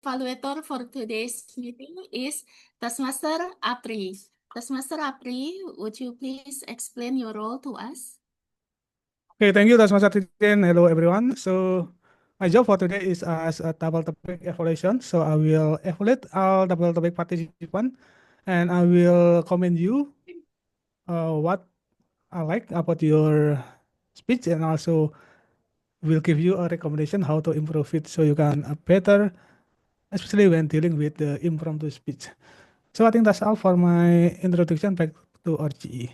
evaluator for today's meeting is Taskmaster Apri. Taskmaster Apri, would you please explain your role to us? Okay, thank you, Tasmaster Titin. Hello, everyone. So, my job for today is as a double topic evaluation. So, I will evaluate all double topic participants, and I will comment you what I like about your speech, and also will give you a recommendation how to improve it so you can better, especially when dealing with the impromptu speech. So, I think that's all for my introduction. Back to RGE.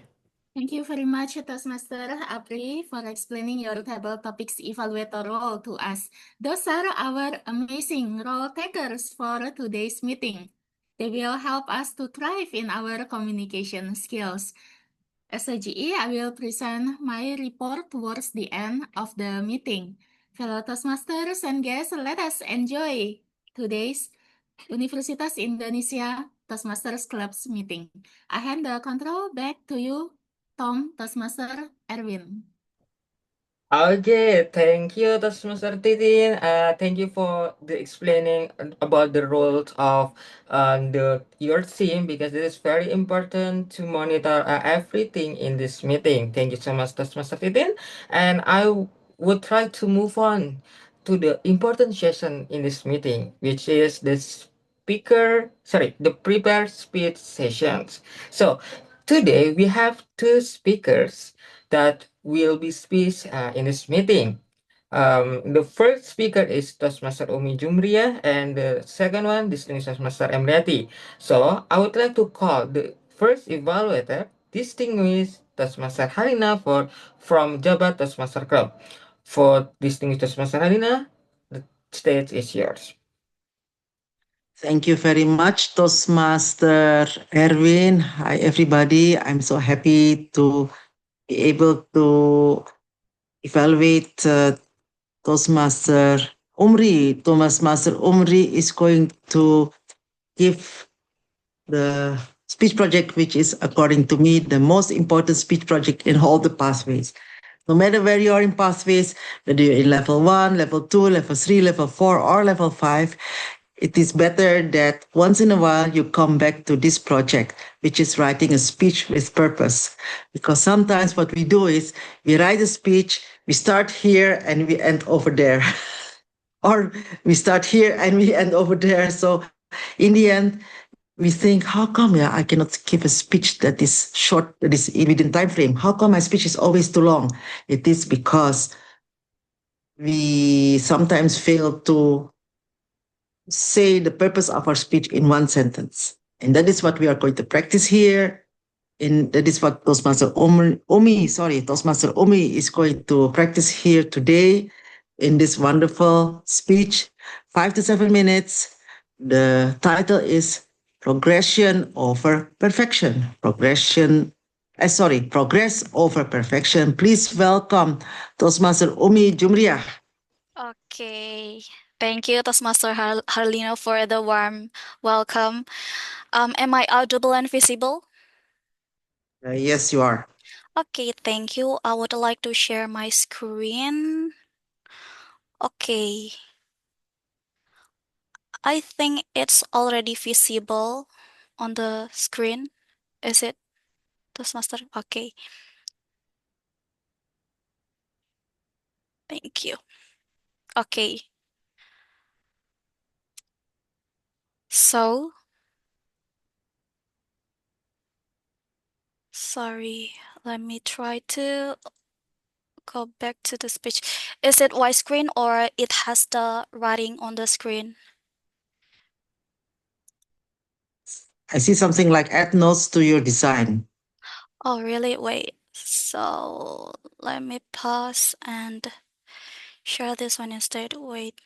Thank you very much, Toastmaster Apri, for explaining your table topics evaluator role to us. Those are our amazing role takers for today's meeting. They will help us to thrive in our communication skills. As a GE, I will present my report towards the end of the meeting. Fellow Toastmasters and guests, let us enjoy today's Universitas Indonesia Toastmasters Club's meeting. I hand the control back to you, Tom Toastmaster Erwin. Okay, thank you, Toastmaster Titin. Thank you for the explaining about the roles of your team because it is very important to monitor everything in this meeting. Thank you so much, Toastmaster Titin. And would try to move on to the important session in this meeting, which is the prepare speech sessions. So today we have two speakers that will be speech in this meeting. The first speaker is Toastmaster Umi Jumria, and the second one, Distinguished Toastmaster Emriati. So I would like to call the first evaluator, Distinguished Toastmaster Harina from Jabat Toastmaster Club. For Distinguished Toastmaster Harina, the stage is yours. Thank you very much, Toastmaster Erwin. Hi, everybody. I'm so happy to be able to evaluate Toastmaster Umri. Toastmaster Umri is going to give the speech project, which is, according to me, the most important speech project in all the pathways. No matter where you are in pathways, whether you're in level 1, level 2, level 3, level 4, or level 5, it is better that once in a while you come back to this project, which is writing a speech with purpose. Because sometimes what we do is we write a speech, we start here and we end over there. Or we start here and we end over there. So in the end, we think, how come I cannot give a speech that is short, that is within time frame? How come my speech is always too long? It is because we sometimes fail to say the purpose of our speech in one sentence. And that is what we are going to practice here. And that is what Toastmaster Toastmaster Omi is going to practice here today in this wonderful speech, 5 to 7 minutes. The title is Progression Over Perfection. Progress over perfection. Please welcome Toastmaster Umi Jumriah. Okay. Thank you, Toastmaster Harlino, for the warm welcome. Am I audible and visible? Yes, you are. Okay, thank you. I would like to share my screen. Okay. I think it's already visible on the screen. Is it, Toastmaster? Okay. Thank you. Okay. So, sorry. Let me try to go back to the speech. Is it widescreen or it has the writing on the screen? I see something like add notes to your design. Oh, really? Wait. So let me pause and share this one instead. Wait.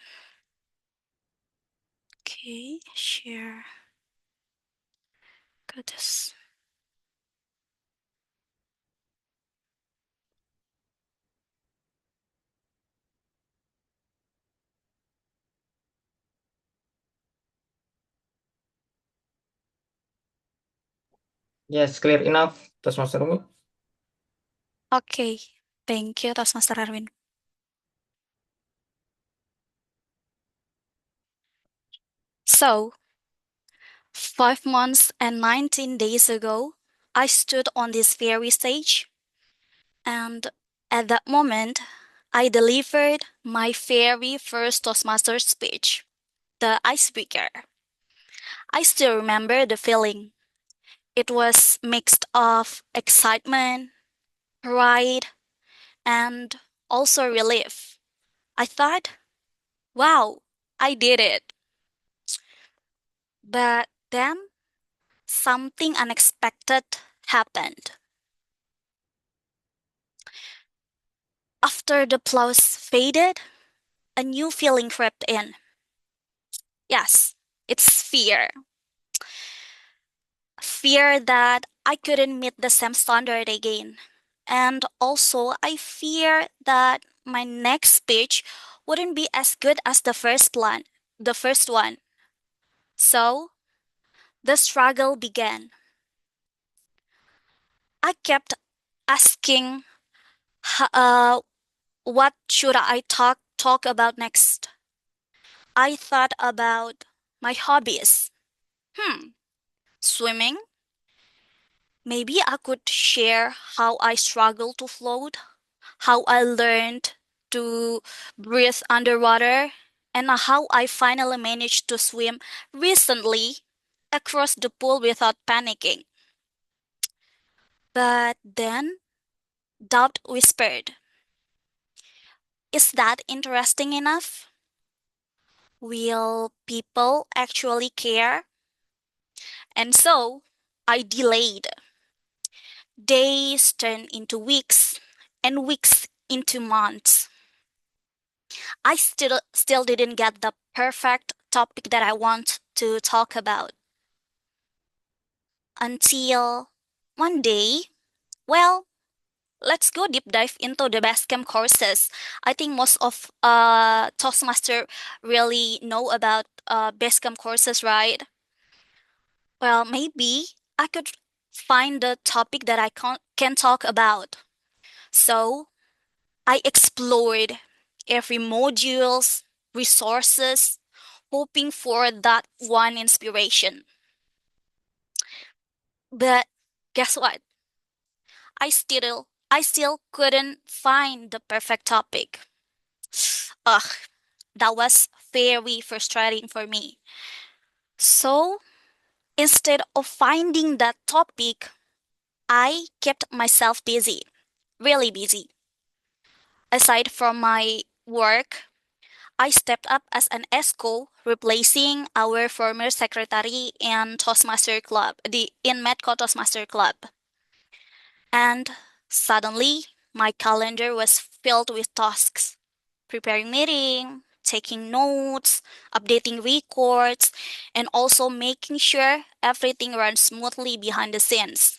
Okay, share. Got this. Yes, clear enough, Toastmaster Umi. Okay, thank you, Toastmaster Erwin. So, 5 months and 19 days ago, I stood on this very stage, and at that moment, I delivered my very first Toastmaster speech, the icebreaker. I still remember the feeling. It was mixed of excitement, pride, and also relief. I thought, wow, I did it. But then something unexpected happened. After the applause faded, a new feeling crept in. Yes, it's fear. Fear that I couldn't meet the same standard again. And also, I fear that my next speech wouldn't be as good as the first one. So, the struggle began. I kept asking, what should I talk about next? I thought about my hobbies. Swimming. Maybe I could share how I struggled to float, how I learned to breathe underwater, and how I finally managed to swim recently across the pool without panicking. But then doubt whispered, is that interesting enough? Will people actually care? And so I delayed. Days turned into weeks, and weeks into months. I still didn't get the perfect topic that I want to talk about until one day, well, let's go deep dive into the Basecamp courses. I think most of Toastmaster really know about Basecamp courses, right? Well, maybe I could find the topic that I can talk about. So I explored every modules, resources, hoping for that one inspiration. But guess what? I still couldn't find the perfect topic. Ugh, that was very frustrating for me. So instead of finding that topic, I kept myself busy, really busy. Aside from my work, I stepped up as an ESCO, replacing our former secretary in Toastmaster Club, in Medco Toastmaster Club. And suddenly, my calendar was filled with tasks: preparing meeting, taking notes, updating records, and also making sure everything runs smoothly behind the scenes.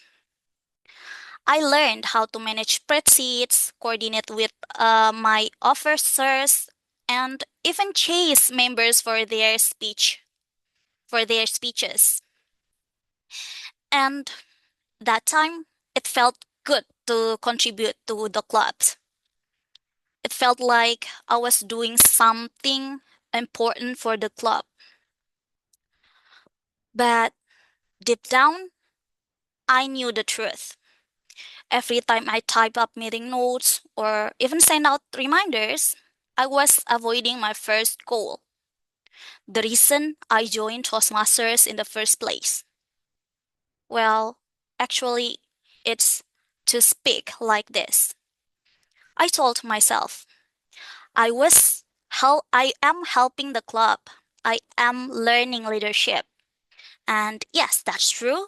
I learned how to manage spreadsheets, coordinate with my officers, and even chase members for their speeches. And that time, it felt good to contribute to the clubs. It felt like I was doing something important for the club. But deep down, I knew the truth. Every time I type up meeting notes or even send out reminders, I was avoiding my first goal, the reason I joined Toastmasters in the first place. Well, actually, it's to speak like this. I told myself, I am helping the club. I am learning leadership. And yes, that's true.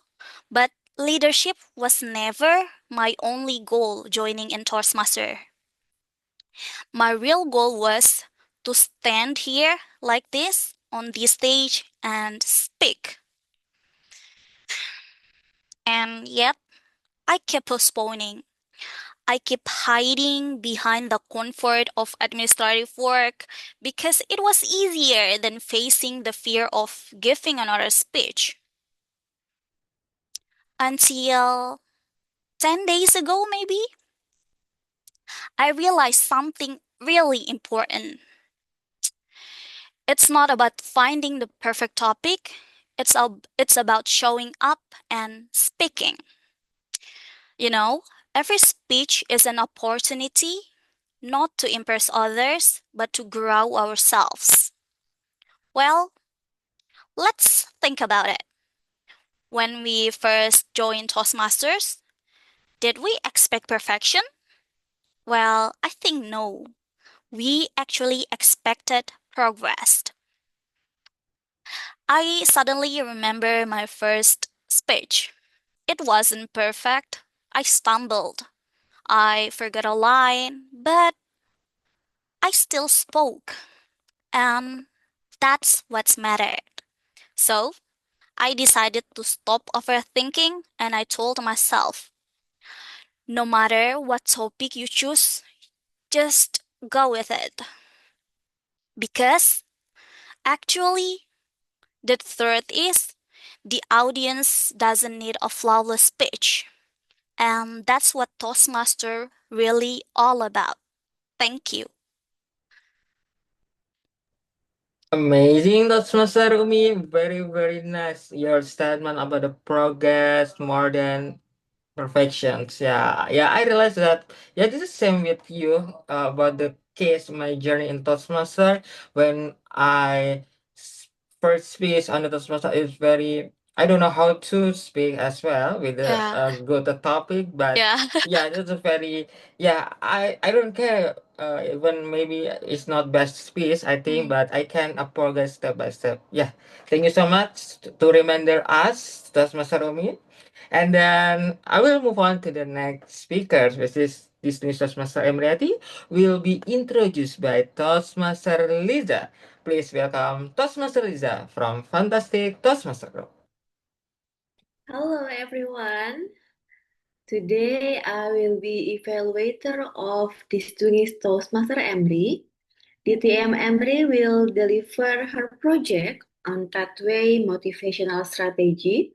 But leadership was never my only goal joining in Toastmaster. My real goal was to stand here like this on this stage and speak. And yet, I kept postponing. I kept hiding behind the comfort of administrative work because it was easier than facing the fear of giving another speech. Until 10 days ago, maybe, I realized something really important. It's not about finding the perfect topic. It's about showing up and speaking. You know, every speech is an opportunity not to impress others, but to grow ourselves. Well, let's think about it. When we first joined Toastmasters, did we expect perfection? Well, I think no. We actually expected progress. I suddenly remember my first speech. It wasn't perfect. I stumbled. I forgot a line, but I still spoke. And that's what's mattered. So I decided to stop overthinking and I told myself, no matter what topic you choose, just go with it. Because actually, the truth is, the audience doesn't need a flawless speech. And that's what Toastmaster really all about. Thank you. Amazing, that's Mas Rumi. Very, very nice. Your statement about the progress more than perfections. Yeah, yeah. I realized that. Yeah, this is same with you about the case my journey in Toastmaster. When I first speak on the Toastmaster is very. I don't know how to speak as well with the Yeah. good topic, but Yeah. yeah, that's a very yeah. I don't care. Even maybe it's not best speech, I think, Mm. but I can progress step by step. Yeah, thank you so much to reminder us, Toastmaster Rumi. And then I will move on to the next speaker, which is this new Toastmaster Emriati, will be introduced by Toastmaster Liza. Please welcome Toastmaster Liza from Fantastic Toastmaster Group. Hello everyone. Today I will be evaluator of Distinguished Toastmaster Emily. DTM Emily will deliver her project on Pathway Motivational Strategy,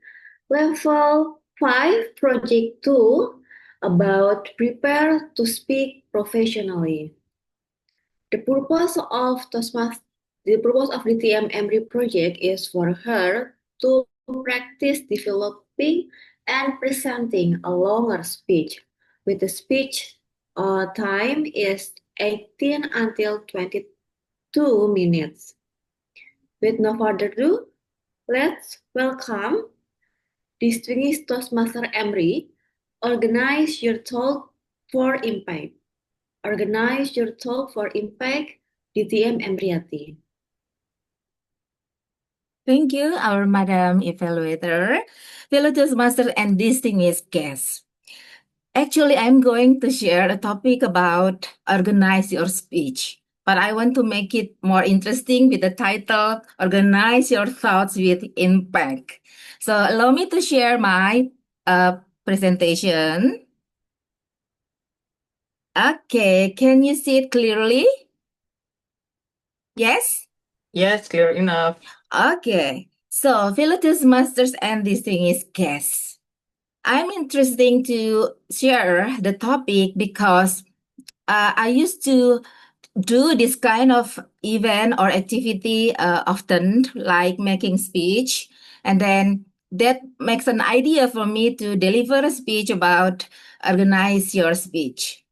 Level 5, Project 2, about prepare to speak professionally. The purpose of DTM Emily project is for her to practice developing and presenting a longer speech, with the speech time is 18 until 22 minutes. With no further ado, let's welcome Distinguished Toastmaster Emery. Organize your talk for impact. Organize your talk for impact, DTM Emriati. Thank you, our Madam Evaluator, fellow Toastmaster, and distinguished guests. Actually, I'm going to share a topic about organize your speech, but I want to make it more interesting with the title Organize Your Thoughts with Impact. So allow me to share my presentation. Okay, can you see it clearly? Yes? Yes, clear enough. Okay, so fellow Toastmasters and distinguished guests, I'm interested to share the topic because I used to do this kind of event or activity often, like making speech, and then that makes an idea for me to deliver a speech about organize your speech.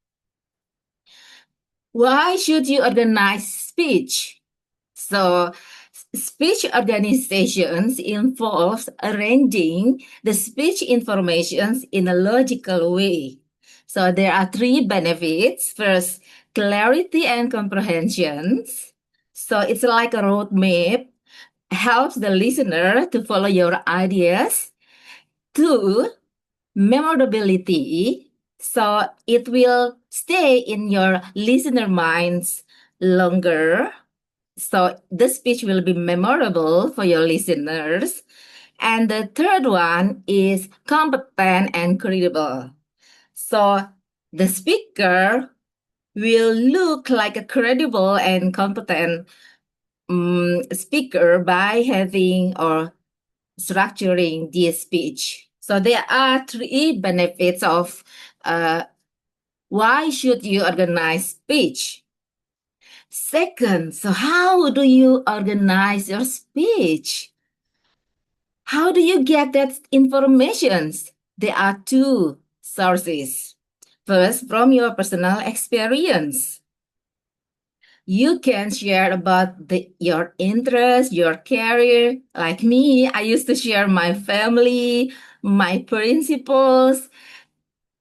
Why should you organize speech? So, speech organizations involves arranging the speech informations in a logical way. So there are three benefits. First, clarity and comprehensions. So it's like a roadmap, helps the listener to follow your ideas. Two, memorability. So it will stay in your listener minds longer. So the speech will be memorable for your listeners. And the third one is competent and credible. So the speaker will look like a credible and competent speaker by having or structuring this speech. So there are three benefits of why should you organize speech. Second, so how do you organize your speech? How do you get that information? There are two sources. First, from your personal experience. You can share about your interests, your career. Like me, I used to share my family, my principles,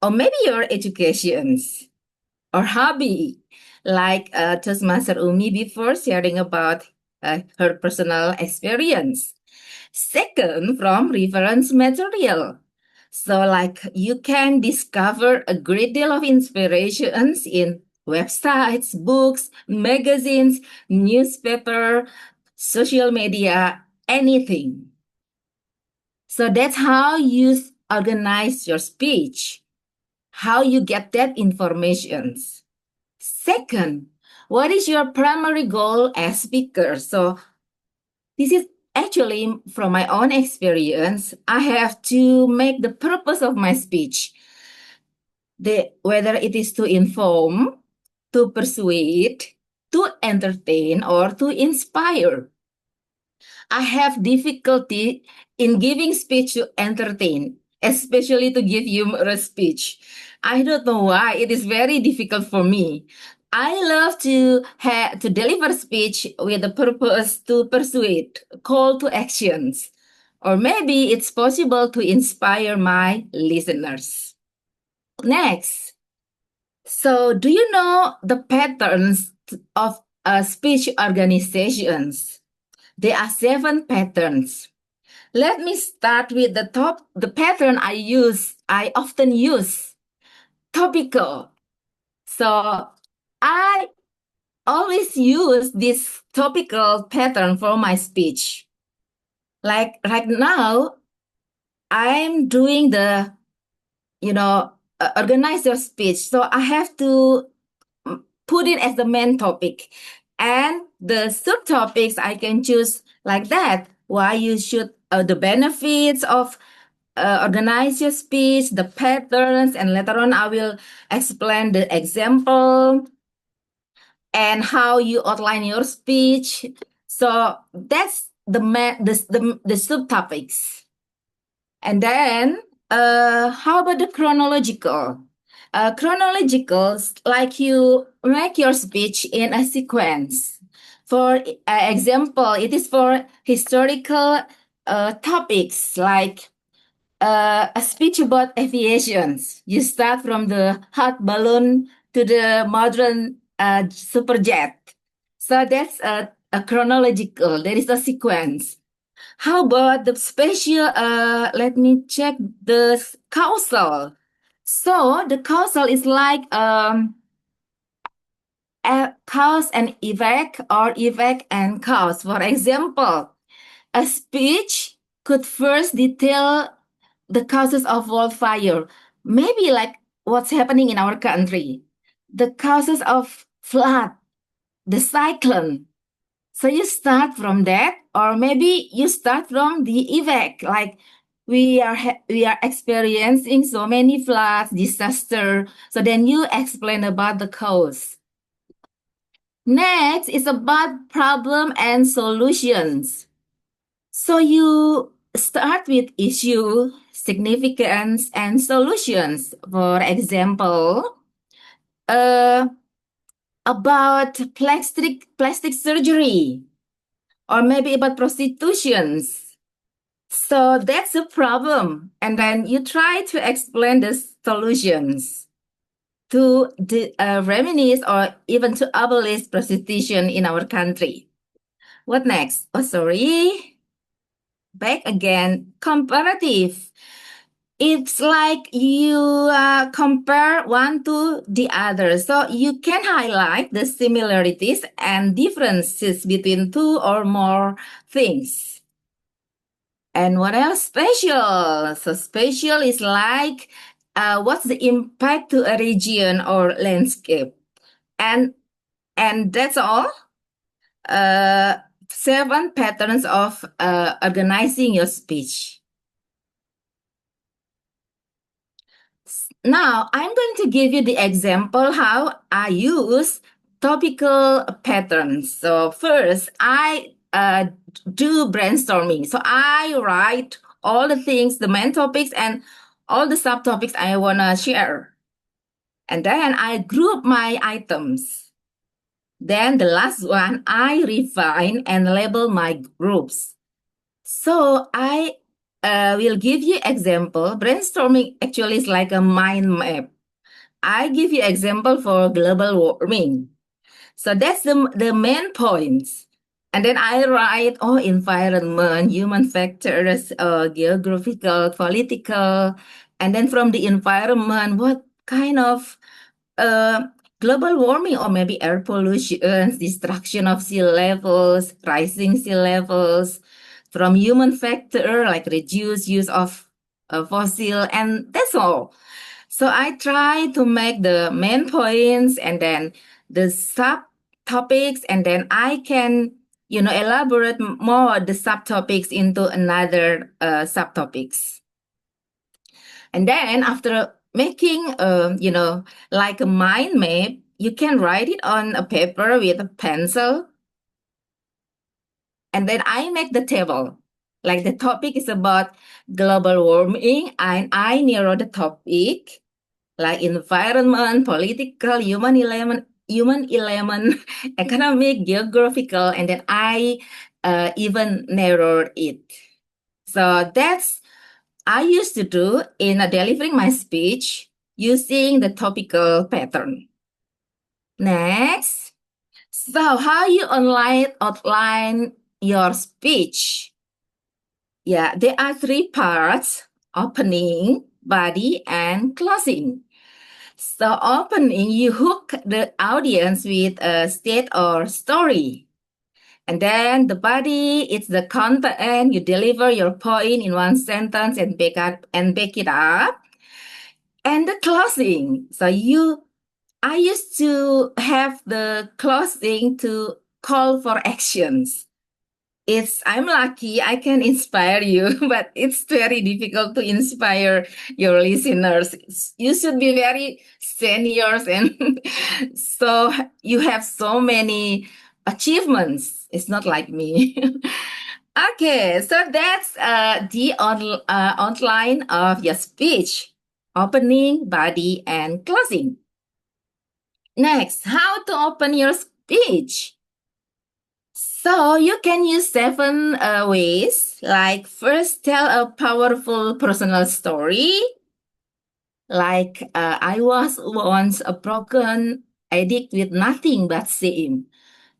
or maybe your educations or hobby. Like Toastmaster Umi before sharing about her personal experience. Second, from reference material. So, like you can discover a great deal of inspirations in websites, books, magazines, newspaper, social media, anything. So that's how you organize your speech, how you get that information. Second, what is your primary goal as speaker? So this is actually from my own experience. I have to make the purpose of my speech, whether it is to inform, to persuade, to entertain, or to inspire. I have difficulty in giving speech to entertain, especially to give humorous speech. I don't know why. It is very difficult for me. I love to deliver speech with the purpose to persuade, call to actions, or maybe it's possible to inspire my listeners. Next, so do you know the patterns of speech organizations? There are 7 patterns. Let me start with the pattern I often use, topical. So I always use this topical pattern for my speech. Like right now, I'm doing organize your speech. So I have to put it as the main topic. And the subtopics I can choose like that. Why you should, the benefits of organize your speech, the patterns, and later on I will explain the example and how you outline your speech. So that's the subtopics. And then how about the chronological? Chronological, like you make your speech in a sequence. For example, it is for historical topics like a speech about aviations. You start from the hot balloon to the modern superjet. So that's a chronological. There is a sequence. How about the spatial? Let me check the causal. So the causal is like a cause and effect or effect and cause. For example, a speech could first detail the causes of wildfire, maybe like what's happening in our country, the causes of flood, the cyclone. So you start from that, or maybe you start from the effect, like we are experiencing so many floods, disaster. So then you explain about the cause. Next is about problem and solutions. So you start with issue, significance, and solutions. For example, about plastic surgery, or maybe about prostitutions. So that's a problem. And then you try to explain the solutions to reminisce or even to abolish prostitution in our country. What next? Oh, sorry. Back again. Comparative. It's like you compare one to the other. So you can highlight the similarities and differences between two or more things. And what else? Spatial. So spatial is like what's the impact to a region or landscape. And that's all. 7 patterns of organizing your speech. Now, I'm going to give you the example how I use topical patterns. So first, I do brainstorming. So I write all the things, the main topics and all the subtopics I want to share. And then I group my items. Then the last one, I refine and label my groups. So I will give you example. Brainstorming actually is like a mind map. I give you example for global warming. So that's the main points. And then I write, environment, human factors, geographical, political. And then from the environment, what kind of global warming or maybe air pollution, destruction of sea levels, rising sea levels. From human factor, like reduce use of fossil, and that's all. So I try to make the main points and then the subtopics, and then I can, elaborate more the subtopics into another subtopics. And then after making, like a mind map, you can write it on a paper with a pencil. And then I make the table. Like the topic is about global warming, and I narrow the topic, like environment, political, human element, economic, geographical, and then I even narrowed it. So that's I used to do in delivering my speech using the topical pattern. Next, so how you outline your speech? Yeah, there are 3 parts: opening, body, and closing. So opening, you hook the audience with a state or story. And then the body, it's the content. You deliver your point in one sentence and back it up. And the closing. So I used to have the closing to call for actions. I'm lucky I can inspire you, but it's very difficult to inspire your listeners. You should be very seniors, and so you have so many achievements. It's not like me. Okay, so that's the outline of your speech: opening, body, and closing. Next, how to open your speech. So you can use 7 ways. Like first, tell a powerful personal story. Like I was once a broken addict with nothing but shame.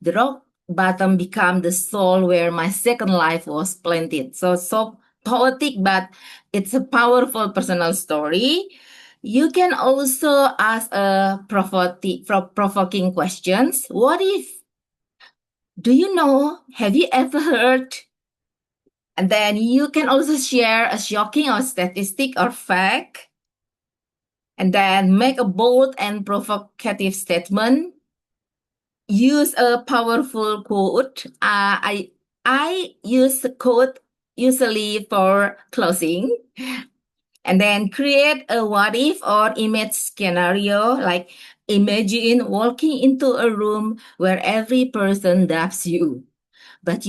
The rock bottom became the soul where my second life was planted. So poetic, but it's a powerful personal story. You can also ask provoking questions. What if? Do you know? Have you ever heard? And then you can also share a shocking or statistic or fact. And then make a bold and provocative statement. Use a powerful quote. I use the quote usually for closing. And then create a what if or image scenario, like imagine walking into a room where every person doubts you. But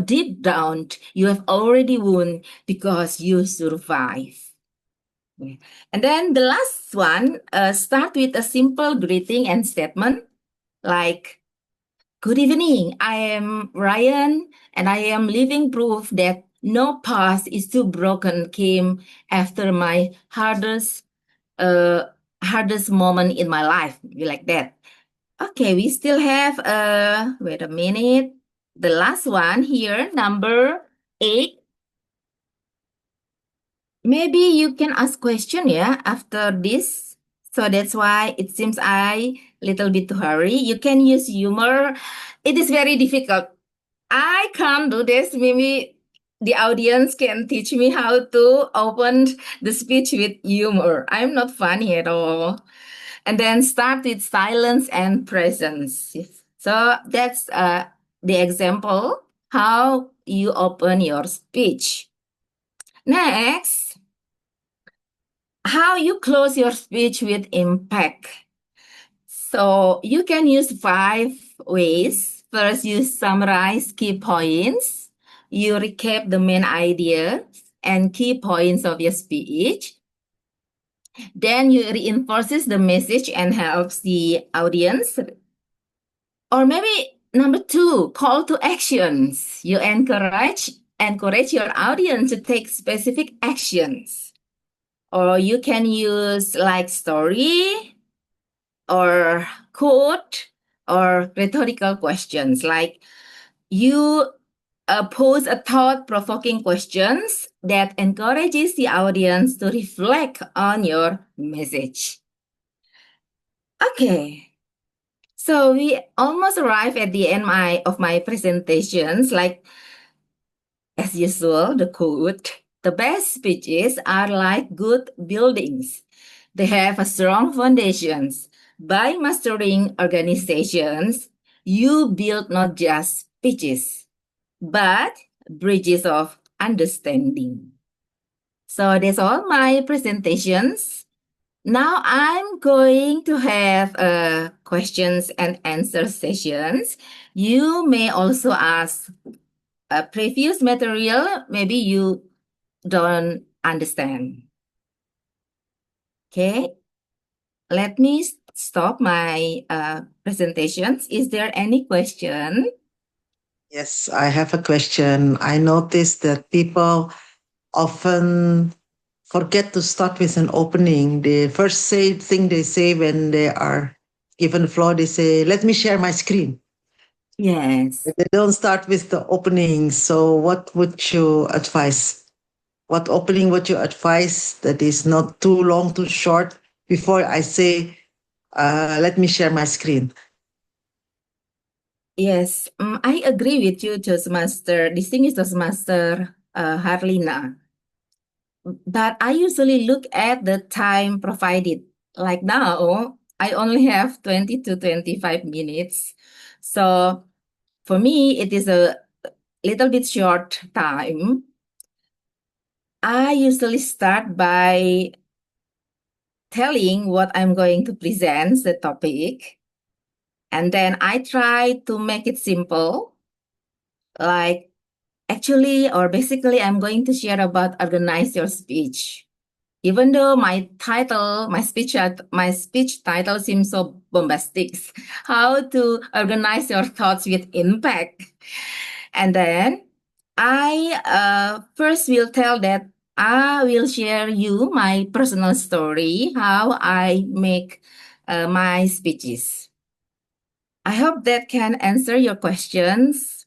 deep down, you have already won because you survive. And then the last one, start with a simple greeting and statement like, good evening, I am Ryan, and I am living proof that no past is too broken came after my hardest moment in my life. Like that. Okay, we still have, wait a minute. The last one here, number 8. Maybe you can ask question, after this. So that's why it seems I little bit to hurry. You can use humor. It is very difficult. I can't do this. Maybe the audience can teach me how to open the speech with humor. I'm not funny at all. And then start with silence and presence. So that's the example how you open your speech. Next, how you close your speech with impact. So you can use 5 ways. First, you summarize key points. You recap the main idea and key points of your speech. Then you reinforces the message and helps the audience. Or maybe number 2, call to actions. You encourage your audience to take specific actions. Or you can use like story or quote or rhetorical questions. Like you pose a thought-provoking questions that encourages the audience to reflect on your message. Okay. So we almost arrived at the end of my presentations. Like as usual, the quote, the best speeches are like good buildings. They have a strong foundations. By mastering organizations, you build not just speeches, but bridges of understanding. So that's all my presentations. Now I'm going to have questions and answer sessions. You may also ask a previous material, maybe you don't understand. Okay, let me stop my presentations. Is there any question? Yes, I have a question. I noticed that people often forget to start with an opening. The first thing they say when they are given the floor, they say, "Let me share my screen." Yes. They don't start with the opening. So what would you advise? What opening would you advise that is not too long, too short before I say, let me share my screen? Yes, I agree with you, distinguished Toastmaster Harlina. But I usually look at the time provided. Like now, I only have 20 to 25 minutes. So for me, it is a little bit short time. I usually start by telling what I'm going to present, the topic. And then I try to make it simple. Like actually, or basically, I'm going to share about organize your speech. Even though my speech title seems so bombastic, how to organize your thoughts with impact. And then I first will tell that I will share you my personal story, how I make my speeches. I hope that can answer your questions.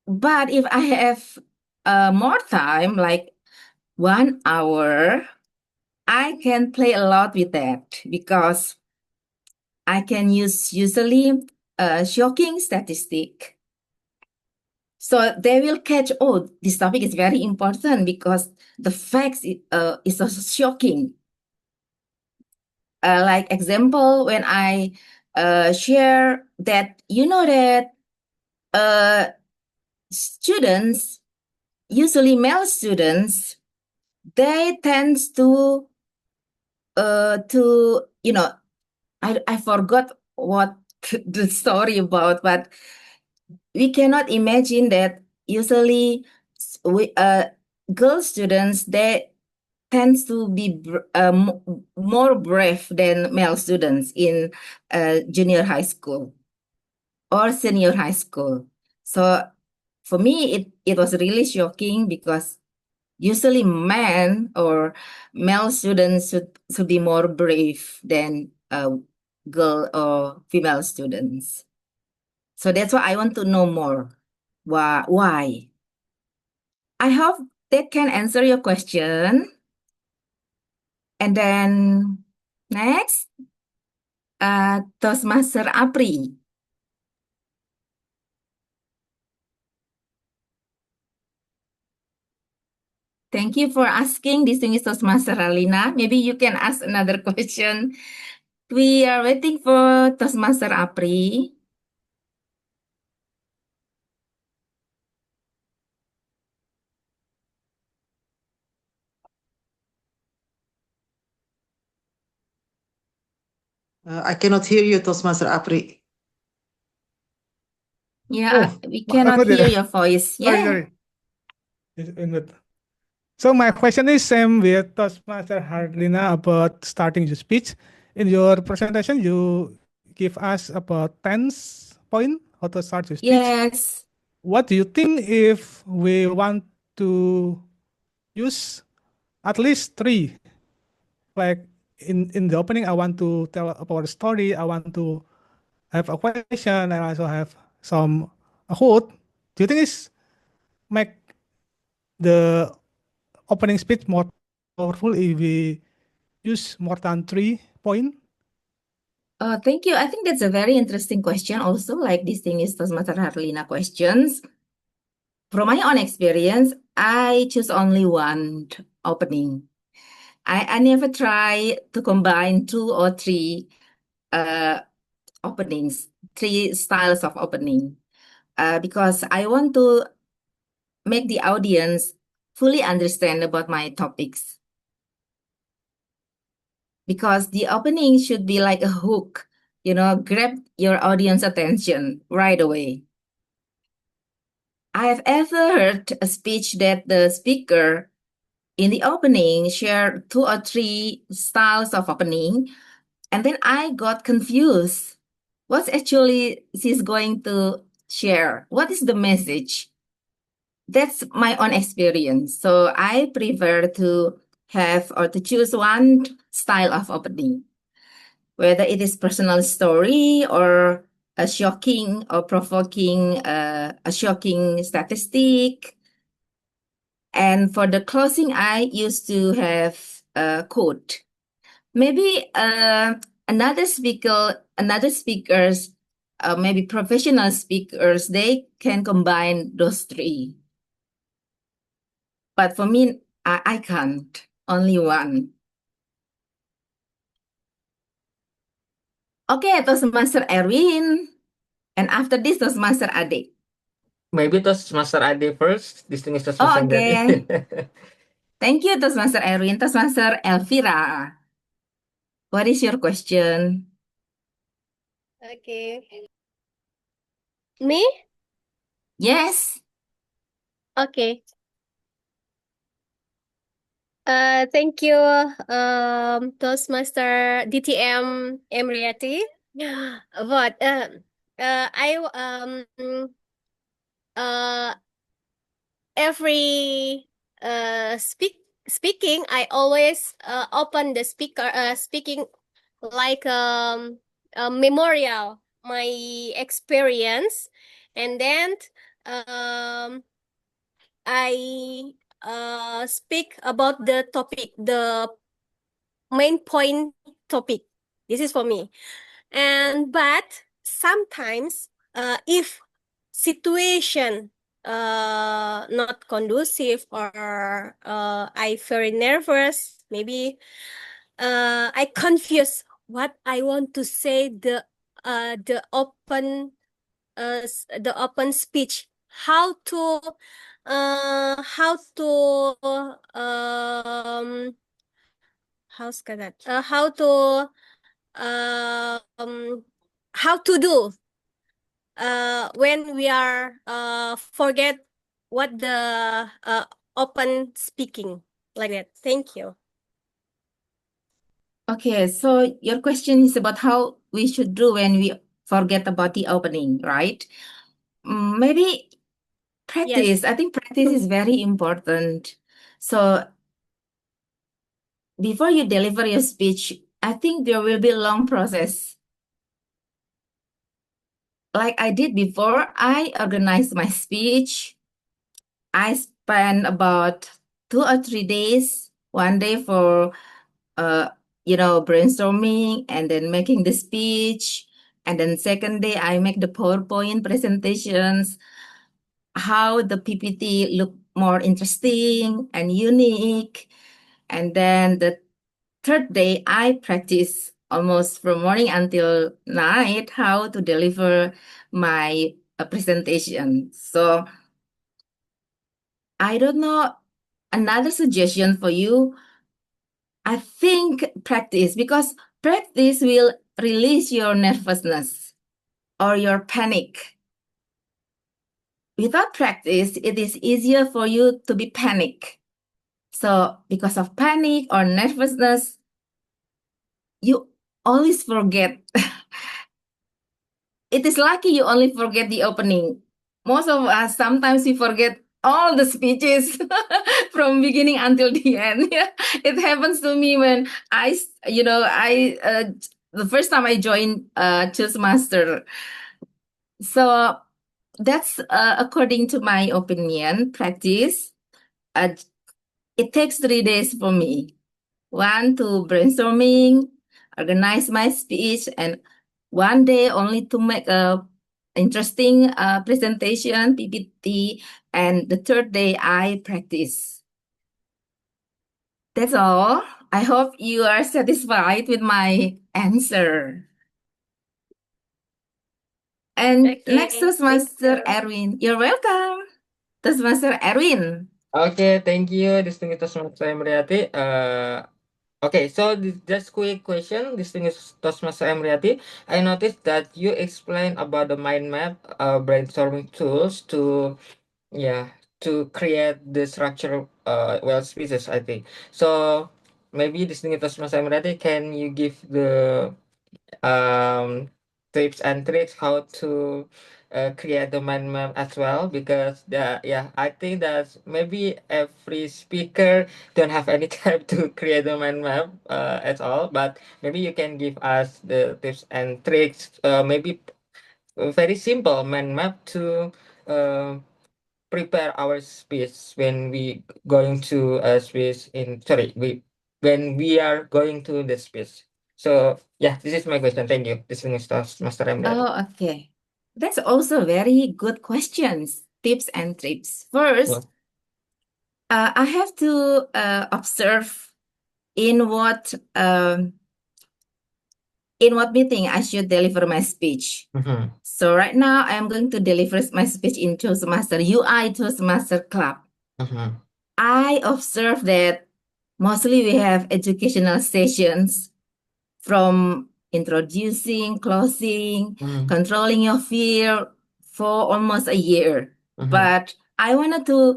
But if I have more time, like 1 hour, I can play a lot with that because I can use usually a shocking statistic. So they will catch, oh, this topic is very important because the facts is so shocking. Like example, when I share that, you know that students, usually male students, they tend to I forgot what the story about, but we cannot imagine that usually we girl students they tends to be more brave than male students in junior high school or senior high school. So for me, it was really shocking because usually men or male students should be more brave than girl or female students. So that's why I want to know more. Why? I hope that can answer your question. And then next, Toastmaster Apri. Thank you for asking, distinguished Toastmaster Alina. Maybe you can ask another question. We are waiting for Toastmaster Apri. I cannot hear you, Toastmaster Apri. Yeah, Oh, we cannot Mahmud hear ya. your voice. Sorry, Yeah. sorry. Input. So my question is same with Toastmaster Harlina about starting your speech. In your presentation, you give us about 10 point how to start your speech. Yes. What do you think if we want to use at least 3? Like in the opening, I want to tell about a story. I want to have a question. I also have a quote. Do you think it's make the opening speech more powerful if we use more than 3 point? Thank you. I think that's a very interesting question also, like distinguished Toastmaster Harlina questions. From my own experience, I choose only one opening. I never try to combine 2 or 3 openings, 3 styles of opening, because I want to make the audience fully understand about my topics. Because the opening should be like a hook, grab your audience attention right away. I've ever heard a speech that the speaker in the opening shared 2 or 3 styles of opening, and then I got confused. What's actually she's going to share? What is the message? That's my own experience. So I prefer to have or to choose one style of opening, whether it is personal story or a shocking or provoking a shocking statistic. And for the closing, I used to have a quote. Maybe another speakers, maybe professional speakers, they can combine those 3. But for me, I can't. Only one. Okay, Toastmaster Erwin. And after this, Toastmaster Ade. Maybe Toastmaster Ade first, distinguished Oh, Toastmaster okay. Ade. Thank you, Toastmaster Erwin. Toastmaster Elvira, what is your question? Okay. Me? Yes. Okay. Thank you, Toastmaster DTM Emriati. But I uh every speaking, I always open the speaking like a memorial my experience, and then um I speak about the topic, the main point topic. This is for me. But sometimes if situation not conducive, or I very nervous, maybe I confuse what I want to say, the open speech, how to how's that how to do when we are forget what the open speaking, like that. Thank you. Okay, so your question is about how we should do when we forget about the opening, right? Maybe practice. Yes. I think practice is very important. So before you deliver your speech, I think there will be a long process. Like I did before, I organized my speech. I spent about 2 or 3 days, one day for brainstorming and then making the speech. And then second day, I make the PowerPoint presentations, how the PPT look more interesting and unique. And then the third day, I practice almost from morning until night how to deliver my presentation. So I don't know. Another suggestion for you, I think practice, because practice will release your nervousness or your panic. Without practice, it is easier for you to be panic. So because of panic or nervousness, you always forget. It is lucky you only forget the opening. Most of us, sometimes we forget all the speeches from beginning until the end. Yeah, it happens to me when the first time I joined Toastmaster. So that's according to my opinion, practice. Uh, it takes 3 days for me. One to brainstorming, organize my speech, and one day only to make a interesting presentation, PPT, and the third day I practice. That's all. I hope you are satisfied with my answer. And next, Okay, thank Toastmaster you. Erwin. You're welcome. Toastmaster Erwin. Okay, thank you, distinguished Toastmaster Emriati. Okay, so just quick question, distinguished Toastmaster Emriati. I noticed that you explained about the mind map, brainstorming tools to, yeah, to create the structure, well, speeches, I think. So maybe distinguished Toastmaster Emriati, can you give the um, tips and tricks how to create the mind map as well, because I think that maybe every speaker don't have any time to create the mind map at all, but maybe you can give us the tips and tricks, maybe a very simple mind map to uh, prepare our speech when we going to a speech in sorry we when we are going to the speech. So yeah, this is my question. Thank you. This is Master Emdadi. Oh, okay. That's also very good questions, tips and tricks. First, I have to observe in what meeting I should deliver my speech. Mhm. So right now I am going to deliver my speech in Toastmaster UI Toastmaster Club. Mhm. I observe that mostly we have educational sessions from introducing, closing, Mhm. controlling your fear for almost a year. Mhm. But I wanted to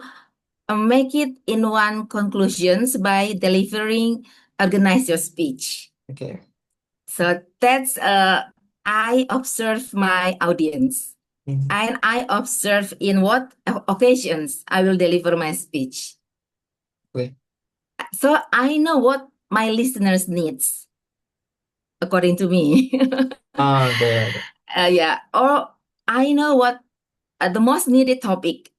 make it in one conclusions by delivering organize your speech. Okay. So that's I observe my audience Mhm. and I observe in what occasions I will deliver my speech. Okay. So I know what my listeners needs according to me. Okay. Yeah, or I know what the most needed topic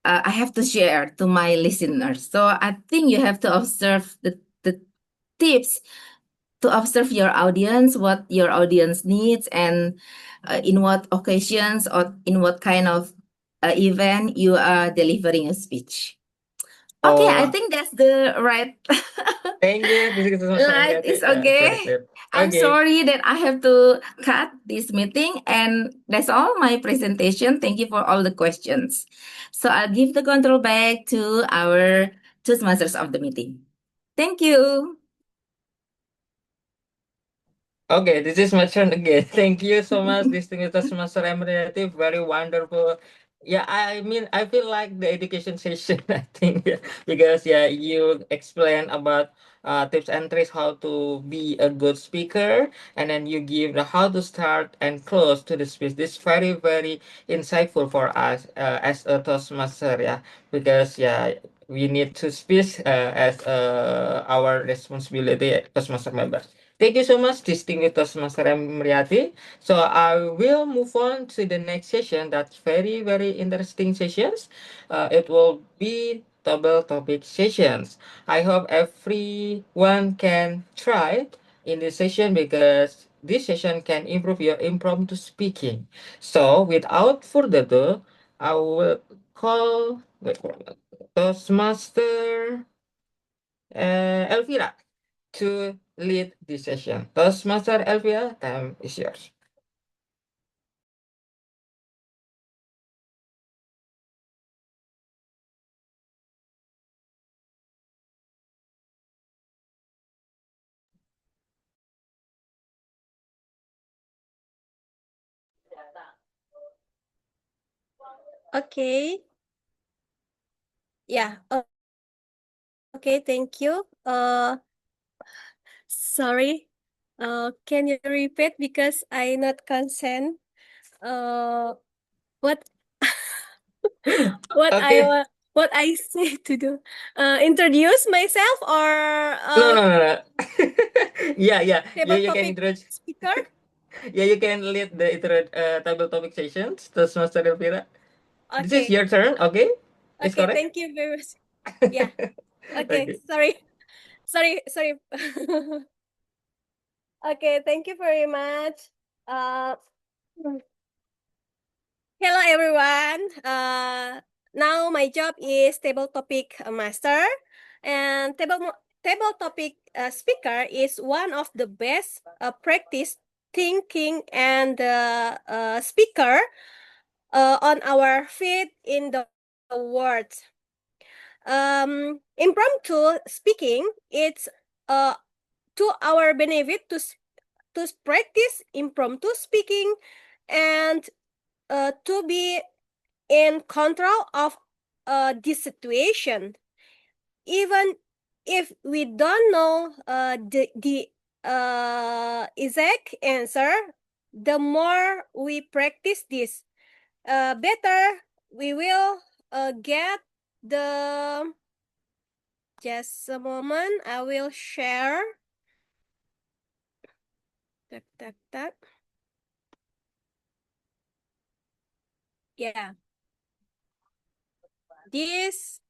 I have to share to my listeners. So I think you have to observe the tips to observe your audience, what your audience needs, and in what occasions or in what kind of event you are delivering a speech. Okay, I Oh, think that's the right. thank you. This is Master Right, Emdadi. it's Yeah, it's okay. very clear. I'm Okay. sorry that I have to cut this meeting, and that's all my presentation. Thank you for all the questions. So I'll give the control back to our Toastmasters of the meeting. Thank you. Okay, this is my turn again. Thank you so much, distinguished Master Emeritus. Very wonderful. Yeah, I mean, I feel like the education session, I think, yeah, because yeah, you explain about tips and tricks how to be a good speaker, and then you give the how to start and close to the speech. This very, very insightful for us as a Toastmaster, yeah, because yeah, we need to speak as our responsibility as Toastmaster members. Thank you so much, distinguished Toastmaster Emriati. So I will move on to the next session. That's very, very interesting sessions. It will be double topic sessions. I hope everyone can try in this session because this session can improve your impromptu speaking. So without further ado, I will call Toastmaster Elvira to lead this session. Toastmaster Elvira, time is yours. Okay. Yeah. Okay, thank you. Sorry. Can you repeat because I not consent? What what I Okay. what I say to do? Introduce myself or No, no, no, no. Yeah, yeah. table You can topic introduce. speaker? Yeah, you can lead the table topic sessions. Toastmaster Elvira. This is Okay. your turn. Okay, is Okay, correct. thank you very much. Yeah. Okay, Okay. sorry. Sorry. Okay, thank you very much. Uh, Hello everyone. Now my job is table topic master, and table topic speaker is one of the best practice thinking and speaker on our feet in the world. Impromptu speaking, it's to our benefit to practice impromptu speaking and to be in control of this situation. Even if we don't know the exact answer, the more we practice this, better we will get the. Just a moment, I will share. Tak. Yeah. This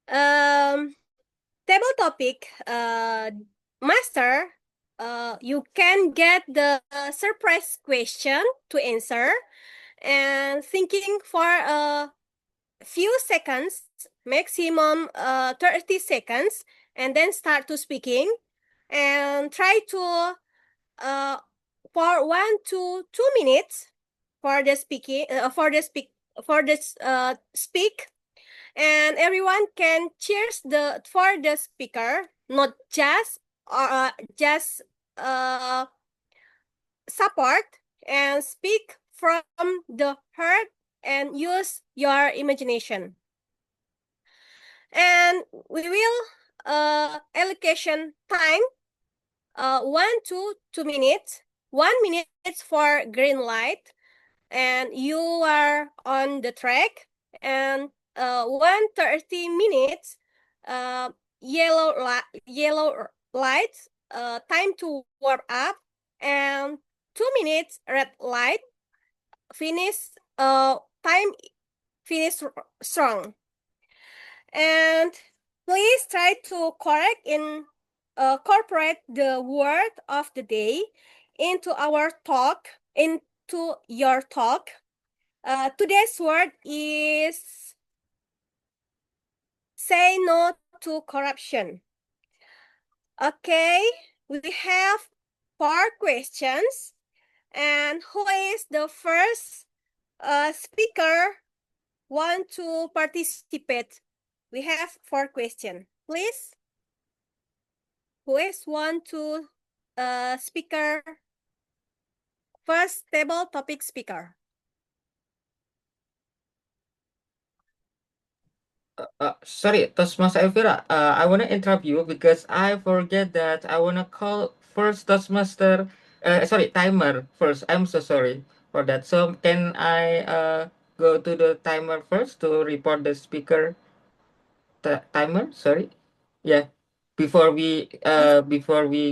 table topic master, you can get the surprise question to answer and thinking for a few seconds, maximum 30 seconds, and then start to speaking and try to for 1 to 2 minutes for the speaking speak, and everyone can cheers for the speaker, not just uh support, and speak from the heart and use your imagination. And we will allocation time 1 to 2 minutes. 1 minute for green light, and you are on the track, and 1 30 minutes yellow light, time to warm up, and 2 minutes red light, finish time finish strong. And please try to correct in incorporate the word of the day into your talk. Today's word is say no to corruption. Okay, we have 4 questions. And who is the first speaker want to participate? We have 4 questions. Please, who is want to speaker? First table topic speaker. Sorry, Toastmaster Elvira. I wanna interrupt you because I forget that I wanna call first Toastmaster. Sorry, timer first. I'm so sorry for that. So can I go to the timer first to report the speaker timer? Sorry. Yeah. Before we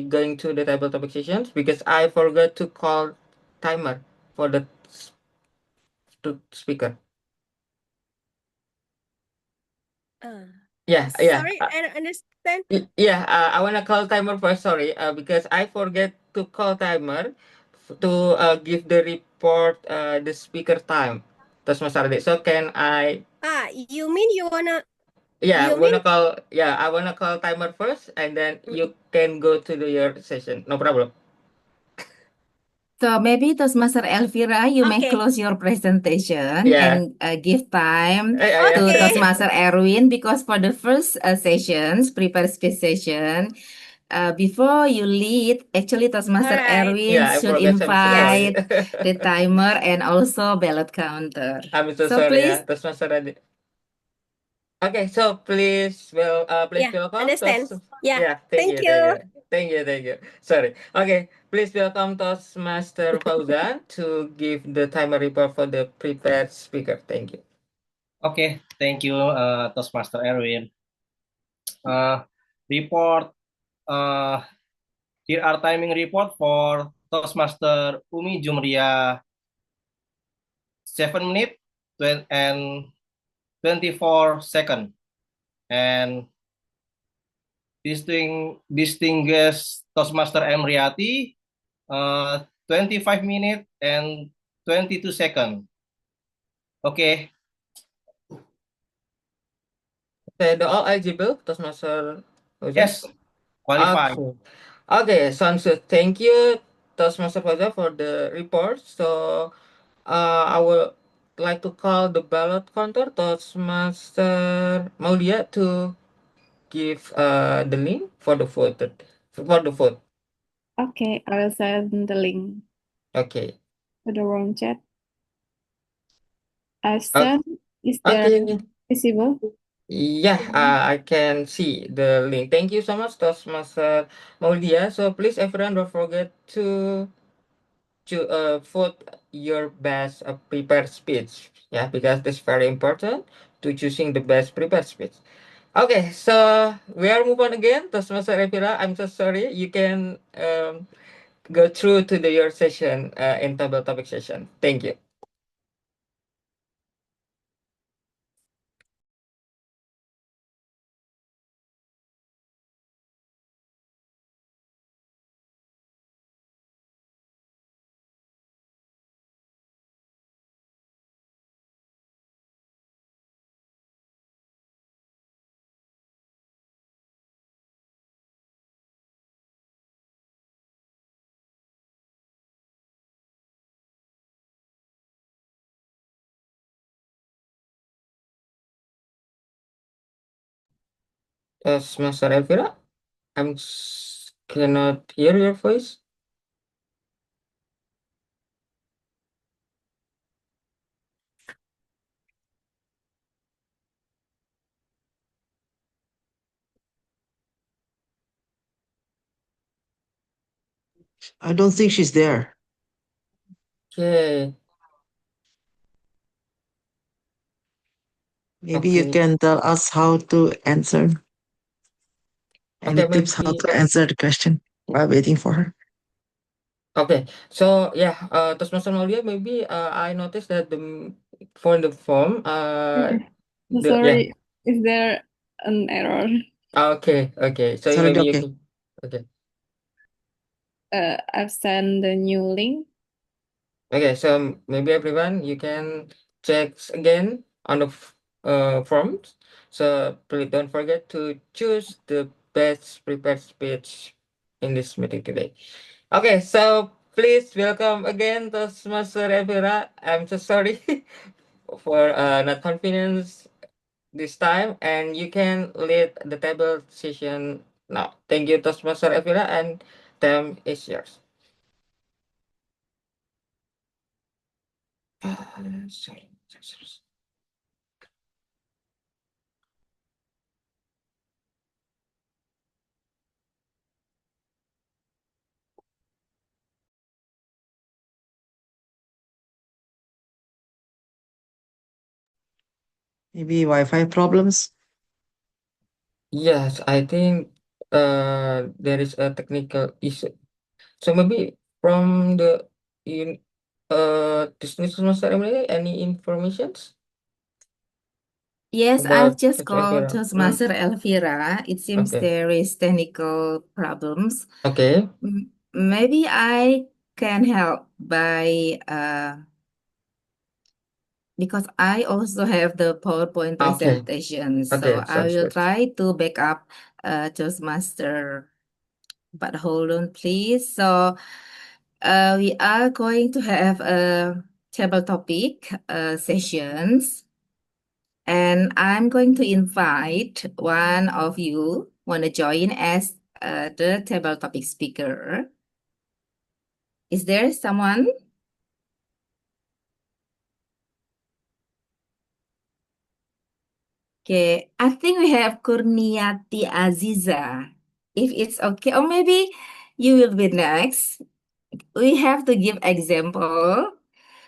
going to the table topic sessions, because I forgot to call timer for the speaker. Yeah, yeah. Sorry, I don't understand. Yeah, I wanna call timer first. Sorry, because I forget to call timer to give the report the speaker time. Terus Mas Ardi. So can I? You mean you wanna? Yeah, You mean? I wanna call timer first, and then you can go to your session. No problem. So maybe Toastmaster Elvira, you may Okay. close your presentation Yeah. and give time Yeah. to Okay. Toastmaster Erwin, because for the first sessions, prepare speech session, before you lead, actually Toastmaster Alright. Erwin Yeah, I should forgot. I'm so sorry. invite the timer and also ballot counter. I'm so So sorry, please, yeah. Toastmaster Adi. Okay, so please, please Yeah, welcome understand. Toast. Yeah, Yeah, thank you. thank you. Sorry. Okay, please welcome Toastmaster Fauzan to give the timer report for the prepared speaker. Thank you. Okay, thank you, Toastmaster Erwin. Report. Here are timing report for Toastmaster Umi Jumria 7 minutes and 24 seconds. And distinguished Toastmaster Emriati 25 minutes and 22 seconds. Okay. Okay, the all eligible, Toastmaster Fauzan? Yes, qualified. Okay. Okay, sounds good. Thank you, Toastmaster Fauzan, for the report. So, I would like to call the ballot counter, Toastmaster Maulia, to give the link for the vote. Okay, I will send the link Okay. to the room chat. I Okay. sent. Is there Okay. visible? Yeah, I can see the link. Thank you so much, Toastmaster Maulia. So please, everyone, don't forget to vote your best prepared speech. Yeah, because that's very important to choosing the best prepared speech. Okay, so we are move on again. Toastmaster Evira, I'm so sorry. You can go through to your session in table topic session. Thank you. Toastmaster Elvira, cannot hear your voice. I don't think she's there. Okay. Maybe you Okay. can tell us how to answer. Any Okay, tips how maybe. to answer the question while waiting for her? Okay, so yeah, Toastmaster Maulia, maybe I noticed that for the form, Sorry, is there an error? Okay. So Sorry, maybe you okay. can. Okay. I've sent the new link. Okay, so maybe everyone you can check again on the forms. So please don't forget to choose the best prepared speech in this meeting today. Okay, so please welcome again Toastmaster Evira. I'm so sorry for not confidence this time, and you can lead the table session now. Thank you, Toastmaster Evira, and time is yours. Sorry. Maybe Wi-Fi problems. Yes, I think there is a technical issue. So maybe from the in business master Emily, any informations yes, I've about just the called Elvira? Toastmaster Elvira. It seems Okay. there is technical problems. Okay. Maybe I can help by because I also have the PowerPoint Okay. presentation, so Okay, I sounds will good. try to back up Toastmaster. But hold on, please. So we are going to have a table topic sessions, and I'm going to invite one of you want to join as the table topic speaker. Is there someone? Okay, I think we have Kurniati Aziza. If it's okay, or maybe you will be next. We have to give example.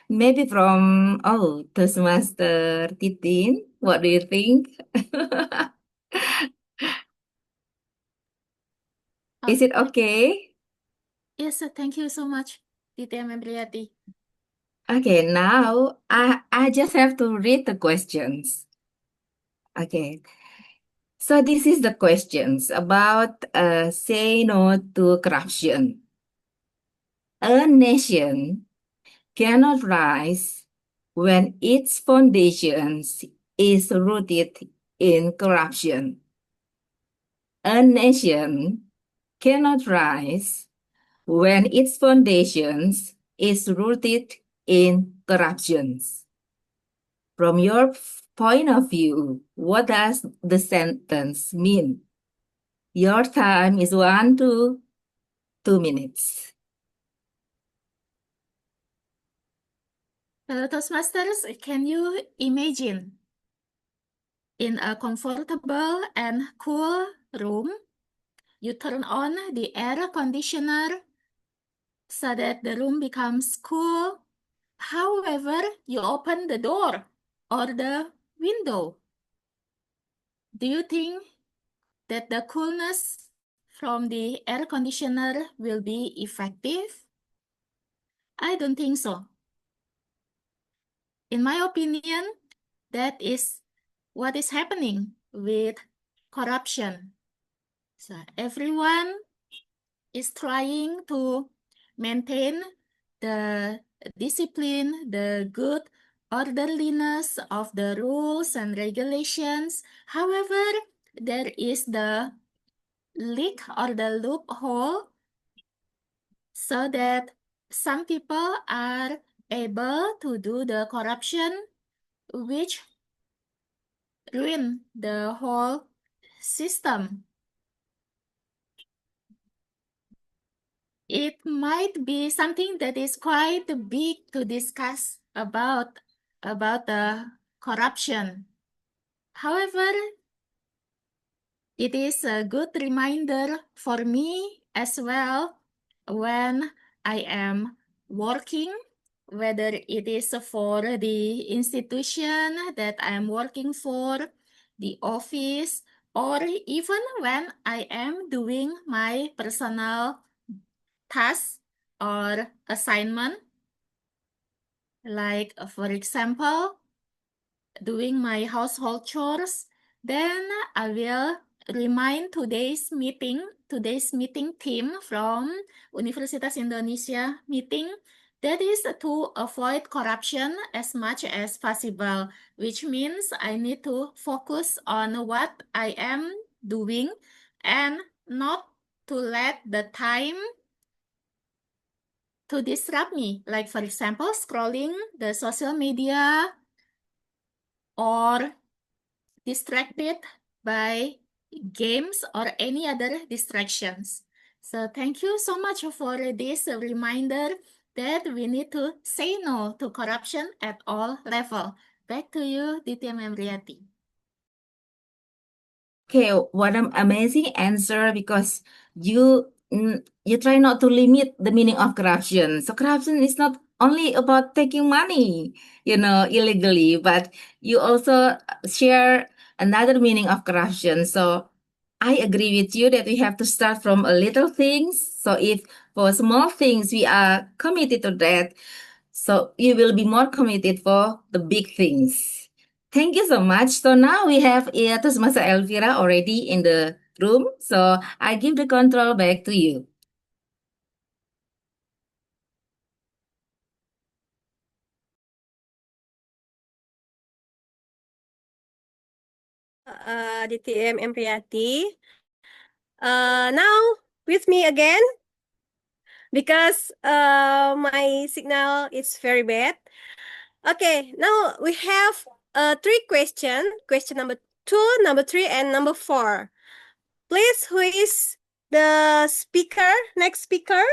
Maybe from, Toastmaster Titin. What do you think? Is it okay? Yes, thank you so much, DTM Embriati. Okay, now I just have to read the questions. Okay. So this is the questions about say no to corruption. A nation cannot rise when its foundations is rooted in corruption. A nation cannot rise when its foundations is rooted in corruptions. From your point of view, what does the sentence mean? Your time is 1 to 2 minutes. Toastmasters, can you imagine in a comfortable and cool room, you turn on the air conditioner so that the room becomes cool. However, you open the door or the window. Do you think that the coolness from the air conditioner will be effective? I don't think so. In my opinion, that is what is happening with corruption. So everyone is trying to maintain the discipline, the good orderliness of the rules and regulations. However, there is the leak or the loophole so that some people are able to do the corruption which ruin the whole system. It might be something that is quite big to discuss about the corruption. However, it is a good reminder for me as well when I am working, whether it is for the institution that I am working for, the office, or even when I am doing my personal task or assignment, like for example, doing my household chores, then I will remind today's meeting team from Universitas Indonesia meeting, that is to avoid corruption as much as possible, which means I need to focus on what I am doing and not to let the time to disrupt me. Like for example, scrolling the social media or distracted by games or any other distractions. So thank you so much for this reminder that we need to say no to corruption at all levels. Back to you, DTM Emriati. Okay, what an amazing answer, because you you try not to limit the meaning of corruption. So corruption is not only about taking money, illegally, but you also share another meaning of corruption. So I agree with you that we have to start from a little things. So if for small things we are committed to that, so you will be more committed for the big things. Thank you so much. So now we have Toastmaster Elvira already in the room. So I give the control back to you. DTM Empriati. Now with me again because my signal is very bad. Okay, now we have 3 questions. Question number 2, number 3, and number 4. Please, who is the speaker, next speaker,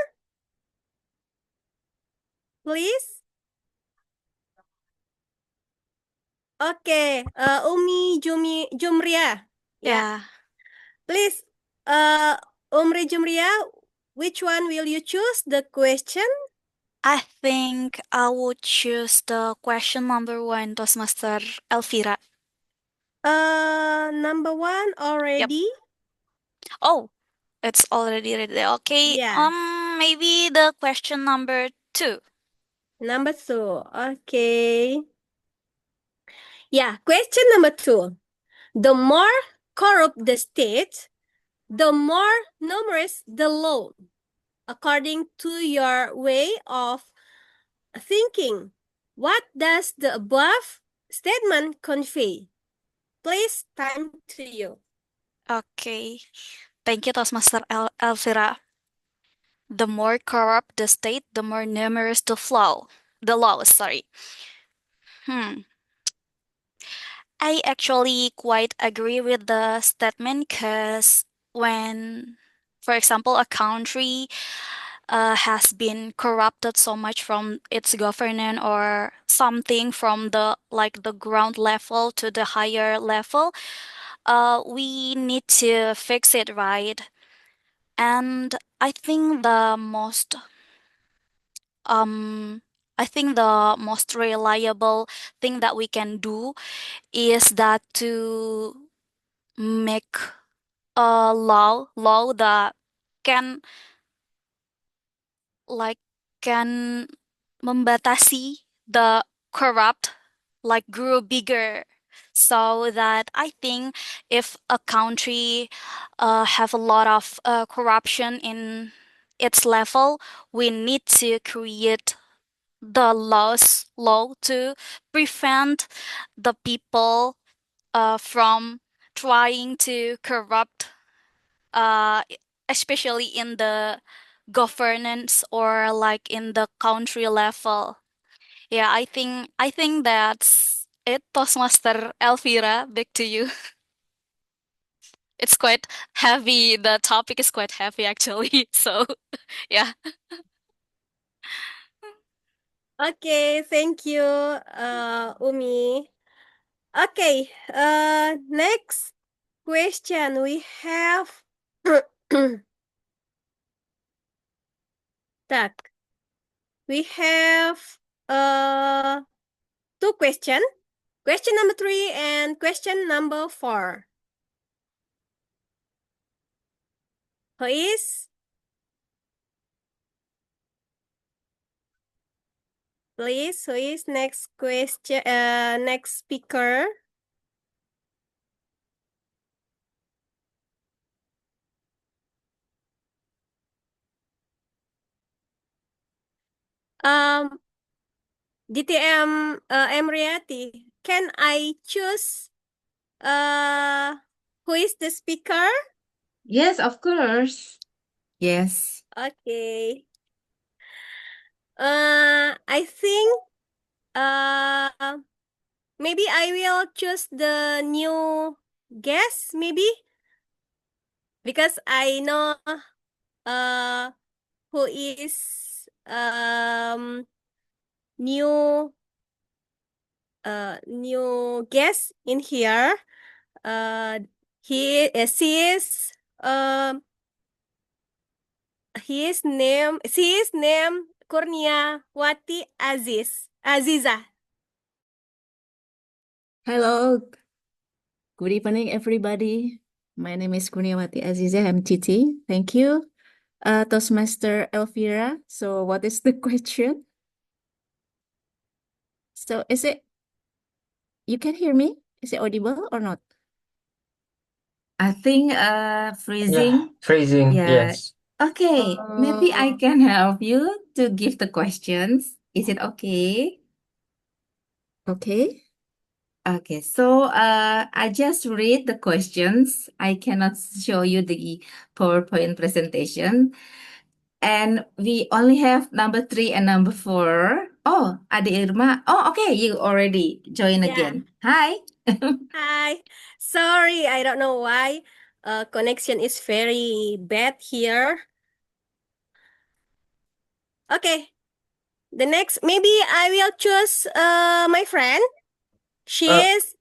please. Okay, Umi Jumria. Yeah. Please, Umri Jumria, which one will you choose? The question? I think I would choose the question number 1, Toastmaster Elvira. Number 1 already. Oh, it's already ready. Okay. Yeah. Maybe the question number 2. Number 2. Okay. Yeah, question number 2. The more corrupt the state, the more numerous the law, according to your way of thinking. What does the above statement convey? Please, time to you. Okay. Thank you, Toastmaster Elvira. The more corrupt the state, the more numerous the laws, sorry. I actually quite agree with the statement because when, for example, a country has been corrupted so much from its governance or something from the ground level to the higher level, we need to fix it, right? And I think the most reliable thing that we can do is that to make a law that can can membatasi the corrupt grow bigger, so that I think if a country have a lot of corruption in its level, we need to create the law to prevent the people from trying to corrupt, especially in the governance or in the country level. Yeah, I think that's it. Toastmaster Elvira, back to you. It's quite heavy. The topic is quite heavy actually. So, yeah. Okay, thank you, Umi. Okay, next question we have. Tak. We have two questions. Question number 3 and question number 4. Who is? Please, who is next question? Next speaker. DTM Emriati, can I choose who is the speaker? Yes, of course. Yes. Okay. I think maybe I will choose the new guest, maybe, because I know who is new new guest in here. She is she is named Kurniawati Aziza. Hello. Good evening, everybody. My name is Kurniawati Aziza. I'm Titi. Thank you. Toastmaster Elvira. So what is the question? So is it, you can hear me? Is it audible or not? I think Yeah, freezing. freezing. Yeah. Yes. Okay, maybe I can help you to give the questions. Is it okay? Okay. Okay, so I just read the questions. I cannot show you the PowerPoint presentation. And we only have number 3 and number 4. Oh, Ade Irma. Oh, okay, you already joined Yeah. again. Hi. Hi. Sorry, I don't know why. connection is very bad here. Okay. The next, maybe I will choose my friend. She Uh, is.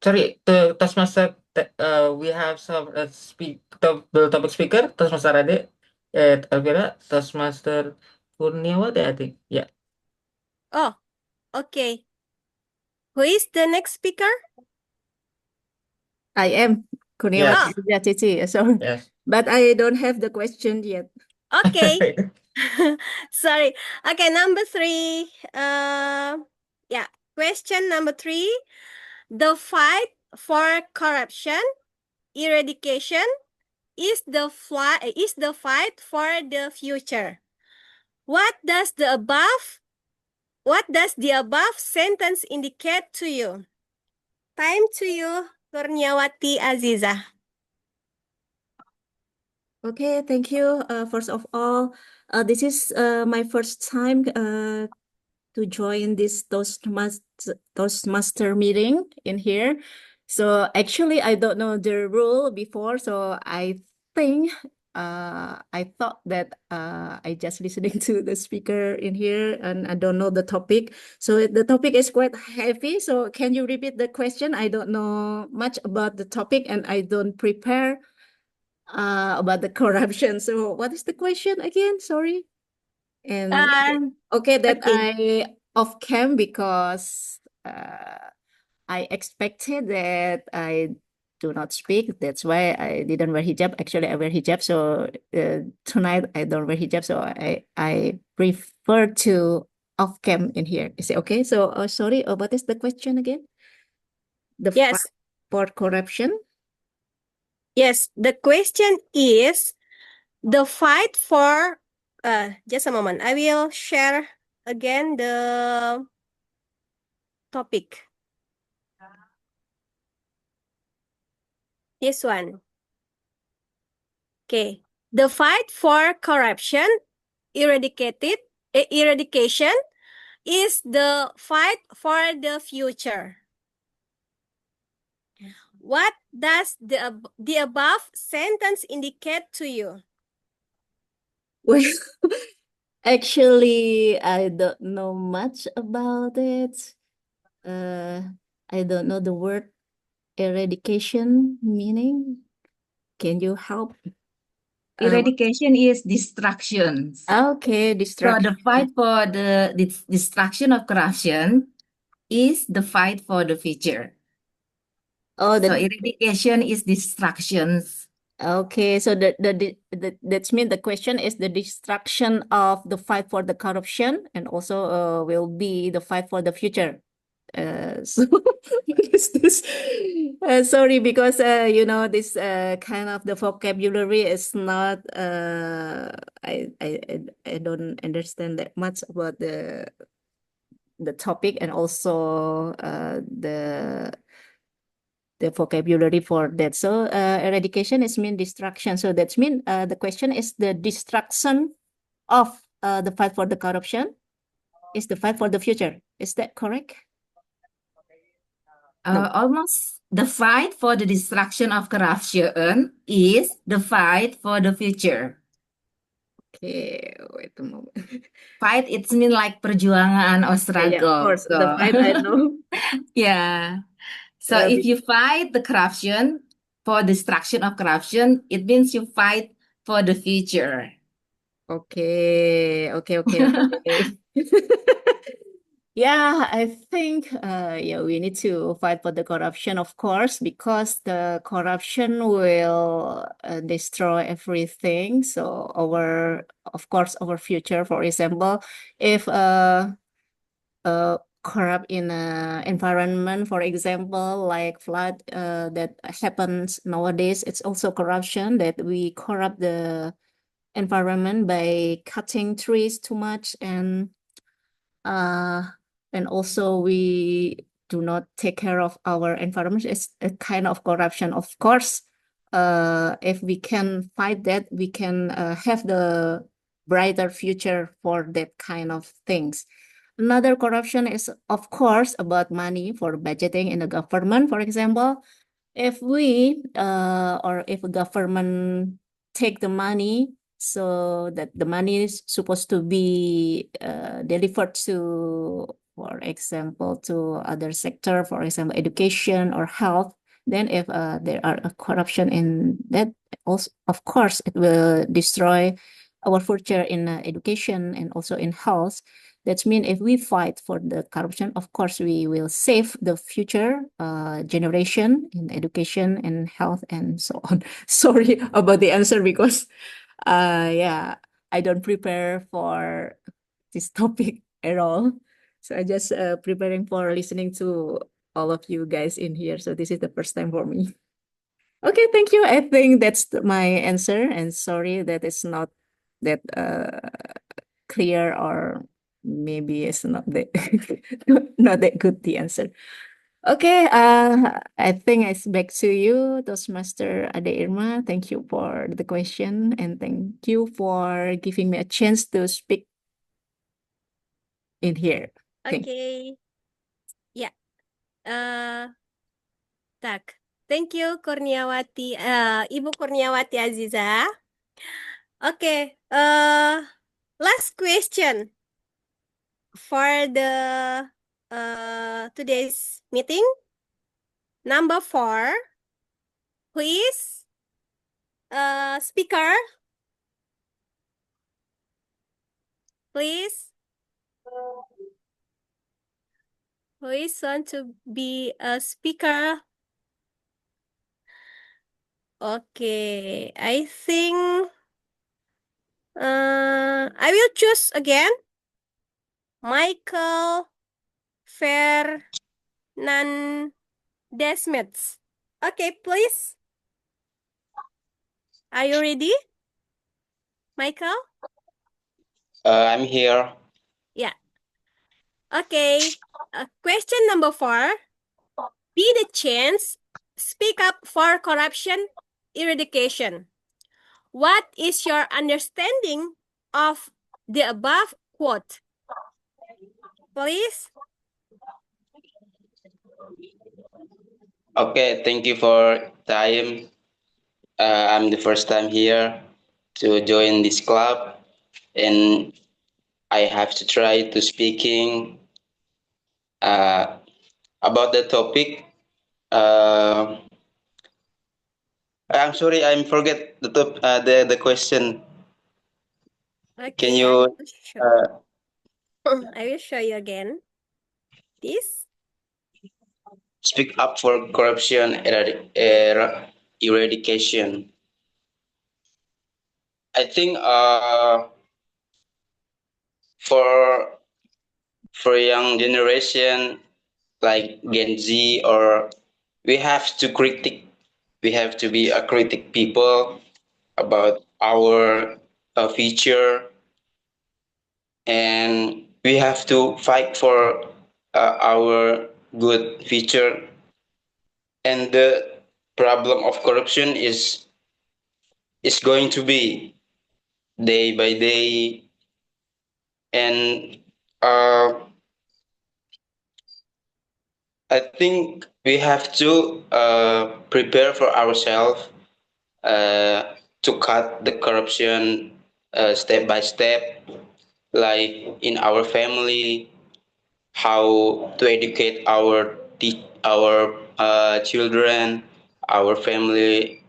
Sorry, the Toastmaster, we have some the topic speaker, Toastmaster Ade, Elvira, Toastmaster Kurniawati, I think. Yeah. Oh, okay. Who is the next speaker? I am Kurniawati Yes. Widyatiti, sorry. Yes. But I don't have the question yet. Okay. Sorry. Okay, number 3. Yeah. Question number 3. The fight for corruption, eradication is the fight for the future. What does the above sentence indicate to you? Time to you, Kurniawati Aziza. Okay, thank you. First of all, this is my first time to join this Toastmaster meeting in here. So actually, I don't know the rule before, so I think I thought that I just listening to the speaker in here and I don't know the topic. So the topic is quite heavy. So can you repeat the question? I don't know much about the topic and I don't prepare about the corruption. So what is the question again? Sorry. And okay, that Okay. I off cam because I expected that I do not speak. That's why I didn't wear hijab. Actually, I wear hijab. So tonight I don't wear hijab. So I prefer to off cam in here. Is it okay? So sorry. What is the question again? The Yes. fight for corruption. Yes, the question is the fight for just a moment. I will share again the topic. This one. Okay. The fight for corruption, eradication is the fight for the future. What does the above sentence indicate to you? Well, actually, I don't know much about it. I don't know the word eradication meaning. Can you help? Eradication is distractions. Okay, So distraction. the fight for the destruction of corruption is the fight for the future. Oh, So eradication is distractions. okay. So that means the question is the destruction of the fight for the corruption and also will be the fight for the future. So what is this? Sorry, because you know this kind of the vocabulary is not I don't understand that much about the topic and also the vocabulary for that. So eradication is mean destruction. So that's mean the question is the destruction of the fight for the corruption is the fight for the future. Is that correct? Almost the fight for the destruction of corruption is the fight for the future. Okay, wait a moment. Fight, it's mean like perjuangan or struggle. Yeah, of course, the fight I know. Yeah. So if you fight the corruption for destruction of corruption, it means you fight for the future. Okay. Yeah, I think yeah, we need to fight for the corruption, of course, because the corruption will destroy everything. So of course, our future, for example, if corrupt in environment, for example, like flood that happens nowadays, it's also corruption that we corrupt the environment by cutting trees too much and also we do not take care of our environment. It's a kind of corruption. Of course, if we can fight that, we can have the brighter future for that kind of things. Another corruption is, of course, about money for budgeting in the government, for example. if we or if a government take the money, so that the money is supposed to be delivered to, for example, to other sector, for example, education or health, then if there are a corruption in that, also, of course, it will destroy our future in education and also in health. That means if we fight for the corruption, of course, we will save the future generation in education and health and so on. Sorry about the answer because, yeah, I don't prepare for this topic at all. So I just preparing for listening to all of you guys in here. So this is the first time for me. Okay, thank you. I think that's my answer. And sorry that it's not that clear, or maybe it's not that not that good the answer. Okay, I think it's back to you, Toastmaster Ade Irma. Thank you for the question and thank you for giving me a chance to speak in here. Thank you. Okay. Ya. Tak. Thank you Kurniawati, Ibu Kurniawati Aziza. Okay. Last question for the today's meeting. Number 4. Who is speaker? Please. Who is want to be a speaker? Okay, I think I will choose again Michael Fernandez. Okay, please. Are you ready, Michael? I'm here. Yeah. Okay. Question number 4. Be the chance. Speak up for corruption eradication. What is your understanding of the above quote? Please. Okay, thank you for time. I'm the first time here to join this club, and I have to try to speaking about the topic. I'm sorry, I forget the question. Okay, Can you? I will show you again. This. Speak up for corruption eradication. I think for young generation like Gen Z, or we have to be a critic people about our future, and we have to fight for our good future. And the problem of corruption is going to be day by day, and I think we have to prepare for ourselves to cut the corruption step by step, like in our family, how to educate our children, our family,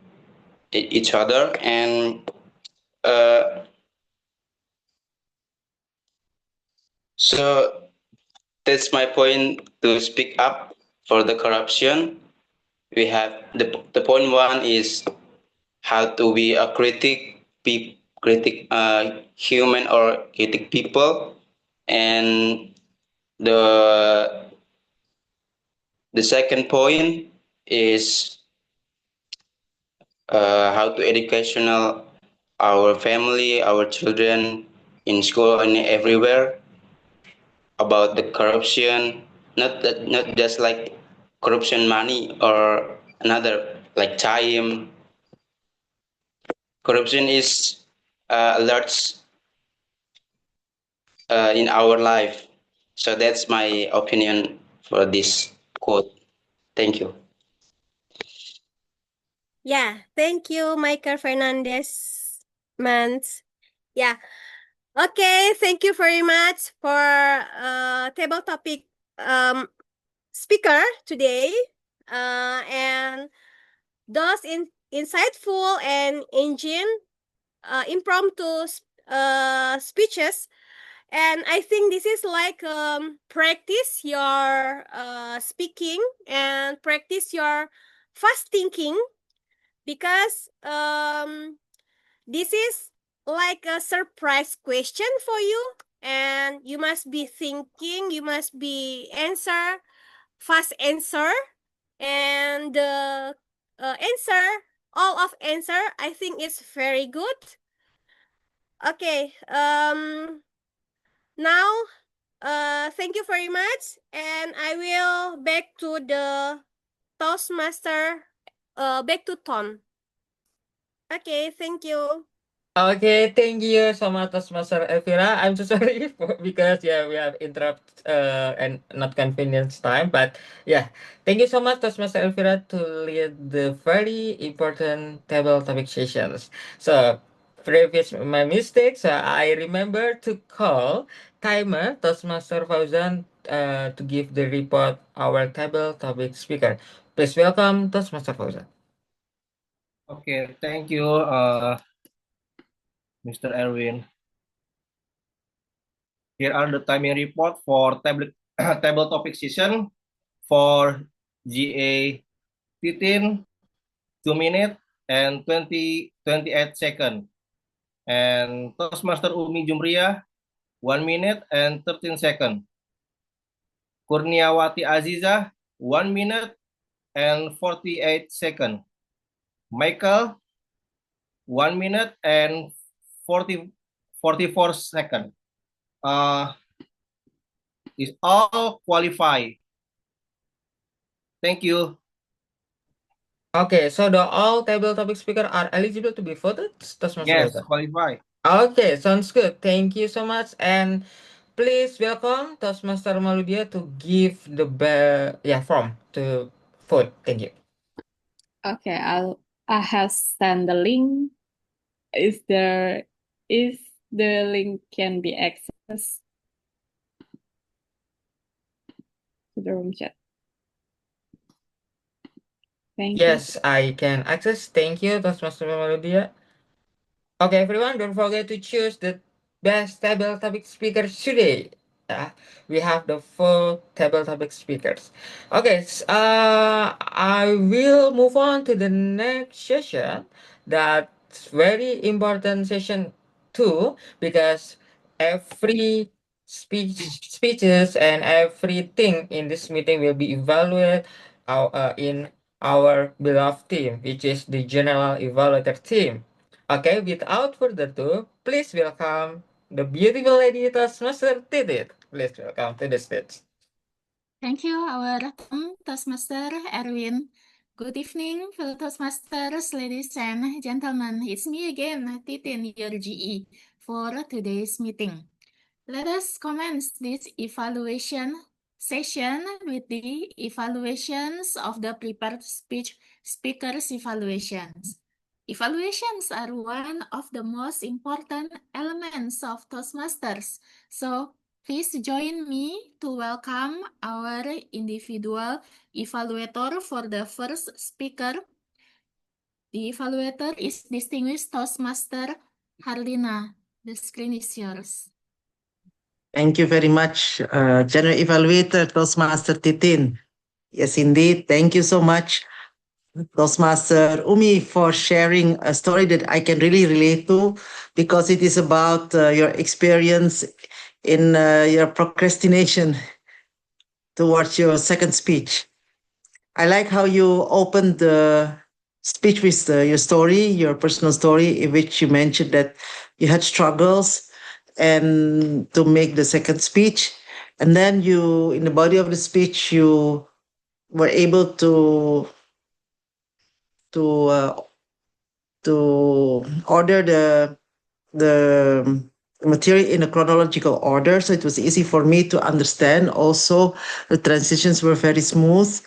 each other, and so that's my point to speak up for the corruption. We have the point 1 is how to be a human or critic people, and the second point is how to educational our family, our children in school and everywhere about the corruption, not just like corruption money or another like time. Corruption is a large in our life. So that's my opinion for this quote. Thank you. Yeah, thank you, Michael Fernandez Mans. Yeah. Okay, thank you very much for table topic speaker today. And those insightful and impromptu speeches. And I think this is like practice your speaking and practice your fast thinking, because this is like a surprise question for you, and you must be thinking, you must be fast answer, and the all of answer, I think it's very good. Okay, now thank you very much, and I will back to the Toastmaster, back to Ton. Okay, thank you. Okay, thank you so much, Master Elvira. I'm so sorry because we have interrupt and not convenience time, but thank you so much, Master Elvira, to lead the very important table topic sessions. So, previous my mistakes, I remember to call timer Toastmaster Fauzan to give the report our table topic speaker. Please welcome Toastmaster Fauzan. Okay, thank you, Mr. Erwin. Here are the timing report for table topic session for GA 15, 2 minutes and 28 seconds. And Toastmaster Umi Jumria, 1 minute and 13 seconds. Kurniawati Aziza, 1 minute and 48 seconds. Michael, 1 minute and 44 seconds. Is all qualified. Thank you. Okay, so the all table topic speaker are eligible to be voted? Yes, qualified. Okay, sounds good. Thank you so much. And please welcome Toastmaster Maludia to give the form to vote. Thank you. Okay, I have sent the link. If the link can be accessed to the room chat. Thank you. Yes, I can access. Thank you, Toastmaster Maludia. Okay, everyone, don't forget to choose the best table topic speaker today. We have the full table topic speakers. Okay, I will move on to the next session. That's very important session too, because every speeches and everything in this meeting will be evaluated in our beloved team, which is the general evaluator team. Okay, without further ado, please welcome the beautiful lady Toastmaster Titit. Please welcome to the stage. Thank you, our Toastmaster Erwin. Good evening, fellow Toastmasters, ladies and gentlemen. It's me again, Titin, your GE, for today's meeting. Let us commence this evaluation session with the evaluations of the prepared speech speakers evaluations. Evaluations are one of the most important elements of Toastmasters. So please join me to welcome our individual evaluator for the first speaker. The evaluator is distinguished Toastmaster Harlina. The screen is yours. Thank you very much, General Evaluator Toastmaster Titin. Yes, indeed. Thank you so much, Toastmaster Umi, for sharing a story that I can really relate to, because it is about your experience in your procrastination towards your second speech. I like how you opened the speech with your story, your personal story, in which you mentioned that you had struggles and to make the second speech. And then you, in the body of the speech, you were able to order the material in a chronological order, so it was easy for me to understand. Also, the transitions were very smooth.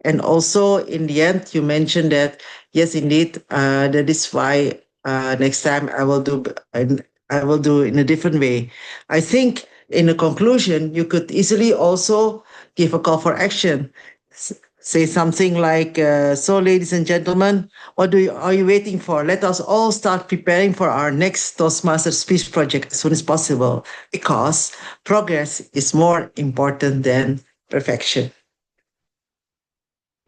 And also in the end, you mentioned that, yes, indeed, that is why next time I will do, I will do in a different way. I think in a conclusion, you could easily also give a call for action. Say something like, so ladies and gentlemen, are you waiting for? Let us all start preparing for our next Toastmaster speech project as soon as possible, because progress is more important than perfection.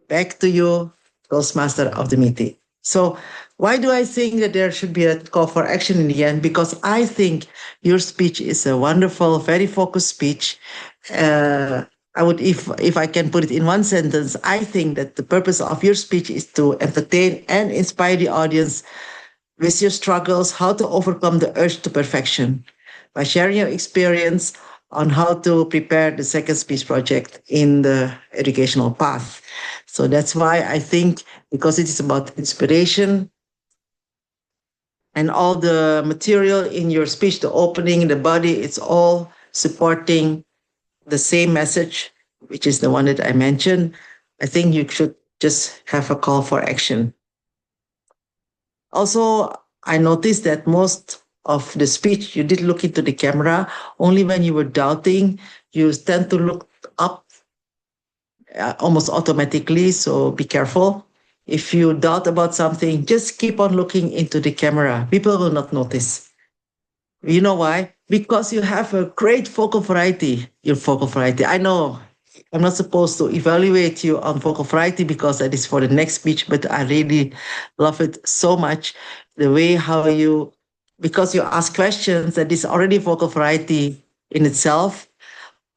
Back to you, Toastmaster of the meeting. So why do I think that there should be a call for action in the end? Because I think your speech is a wonderful, very focused speech. I would, if I can put it in one sentence, I think that the purpose of your speech is to entertain and inspire the audience with your struggles, how to overcome the urge to perfection by sharing your experience on how to prepare the second speech project in the educational path. So that's why I think, because it is about inspiration and all the material in your speech, the opening, the body, it's all supporting the same message, which is the one that I mentioned. I think you should just have a call for action. Also, I noticed that most of the speech, you did look into the camera. Only when you were doubting, you tend to look up almost automatically. So be careful. If you doubt about something, just keep on looking into the camera. People will not notice. You know why? Because you have a great vocal variety. Your vocal variety. I know I'm not supposed to evaluate you on vocal variety because that is for the next speech, but I really love it so much. The way how you, because you ask questions, that is already vocal variety in itself.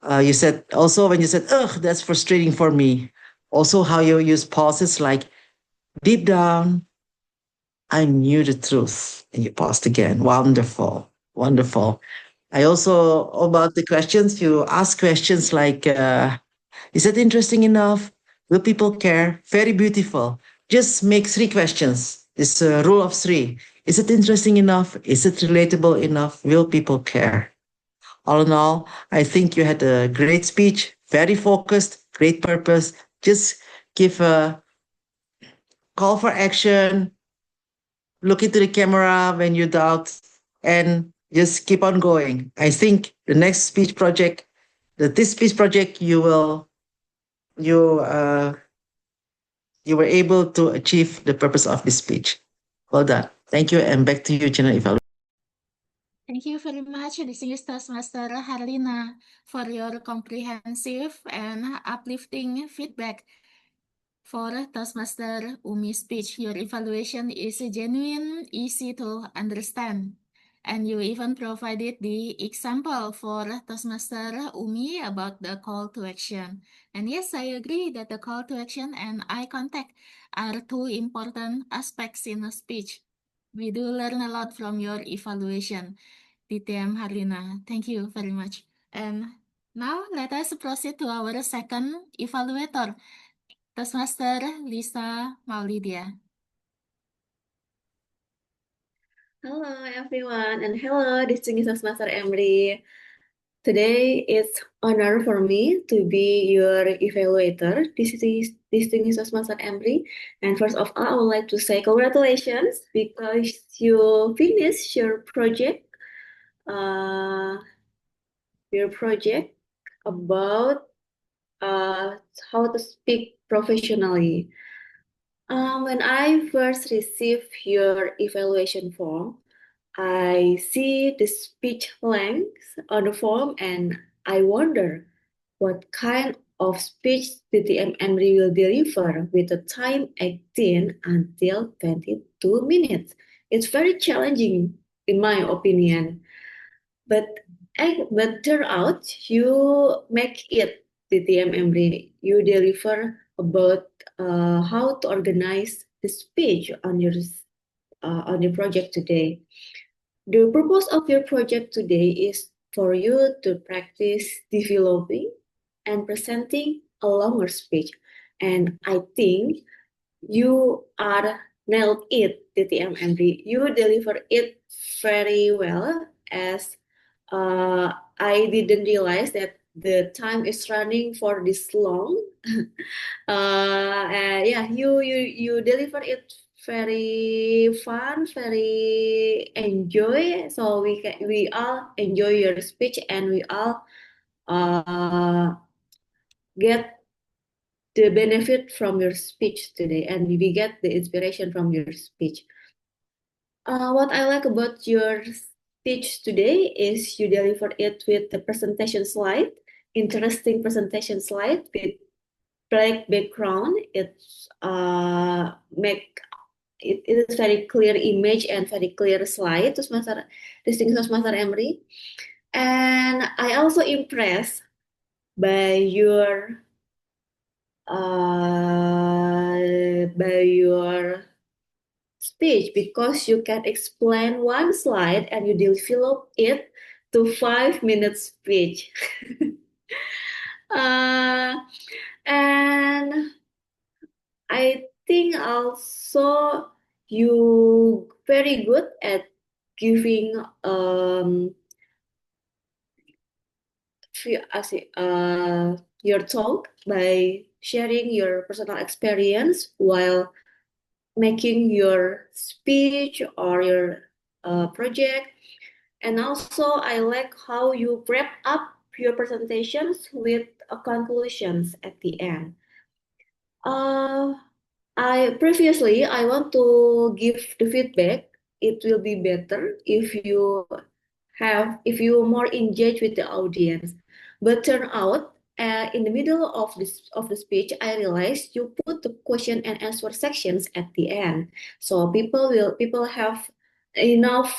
You said also when you said, ugh, that's frustrating for me. Also how you use pauses like, deep down, I knew the truth. And you paused again. Wonderful. Wonderful. I also, about the questions, you ask questions like, is that interesting enough? Will people care? Very beautiful. Just make 3 questions. It's a rule of 3. Is it interesting enough? Is it relatable enough? Will people care? All in all, I think you had a great speech, very focused, great purpose. Just give a call for action, look into the camera when you doubt, and just keep on going. I think the next speech project, this speech project, you were able to achieve the purpose of this speech. Well done. Thank you, and back to you, General Evaluation. Thank you very much, distinguished Toastmaster Herlina, for your comprehensive and uplifting feedback. For Toastmaster Umi's speech, your evaluation is genuine, easy to understand. And you even provided the example for Toastmaster Umi about the call to action. And yes, I agree that the call to action and eye contact are 2 important aspects in a speech. We do learn a lot from your evaluation, DTM Herlina. Thank you very much. And now let us proceed to our second evaluator, Toastmaster Lisa Maulidia. Hello everyone, and hello distinguished Toastmaster Emri. Today it's honor for me to be your evaluator. This is distinguished Toastmaster Emri. And first of all, I would like to say congratulations because you finished your project about how to speak professionally. When I first received your evaluation form, I see the speech length on the form and I wonder what kind of speech DTM Emri will deliver with the time 18 until 22 minutes. It's very challenging in my opinion, but turn out you make it, DTM Emri. You deliver about how to organize the speech on your project today. The purpose of your project today is for you to practice developing and presenting a longer speech. And I think you are nailed it, DTM Emri. You deliver it very well, as I didn't realize that the time is running for this long. And yeah, you deliver it very fun, very enjoy. So we all enjoy your speech, and we all get the benefit from your speech today, and we get the inspiration from your speech. What I like about your speech today is you delivered it with the presentation slide, interesting presentation slide with black background. It's make it is very clear image and very clear slide. Distinguished Master Emery, and I also impressed by your speech because you can explain one slide and you develop it to 5 minute speech. uh, and I think also you very good at giving your talk by sharing your personal experience while making your speech or your project. And also, I like how you wrap up your presentations with conclusions at the end. I want to give the feedback. It will be better if you more engage with the audience. But turn out, in the middle of the speech, I realized you put the question and answer sections at the end, so people have enough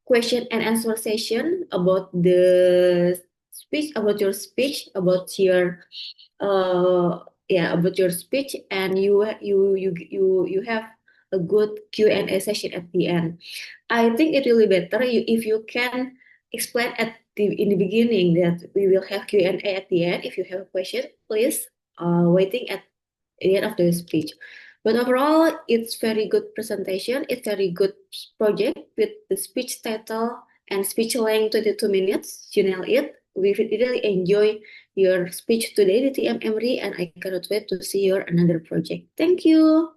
question and answer session about the speech, about your speech, about your about your speech, and you have a good Q&A session at the end. I think it will be better if you can explain in the beginning that we will have Q&A at the end. If you have a question, please waiting at the end of the speech. But overall, it's very good presentation. It's very good project with the speech title and speech length 22 minutes. You nailed it. We really enjoy your speech today, DTM Emery, and I cannot wait to see your another project. Thank you.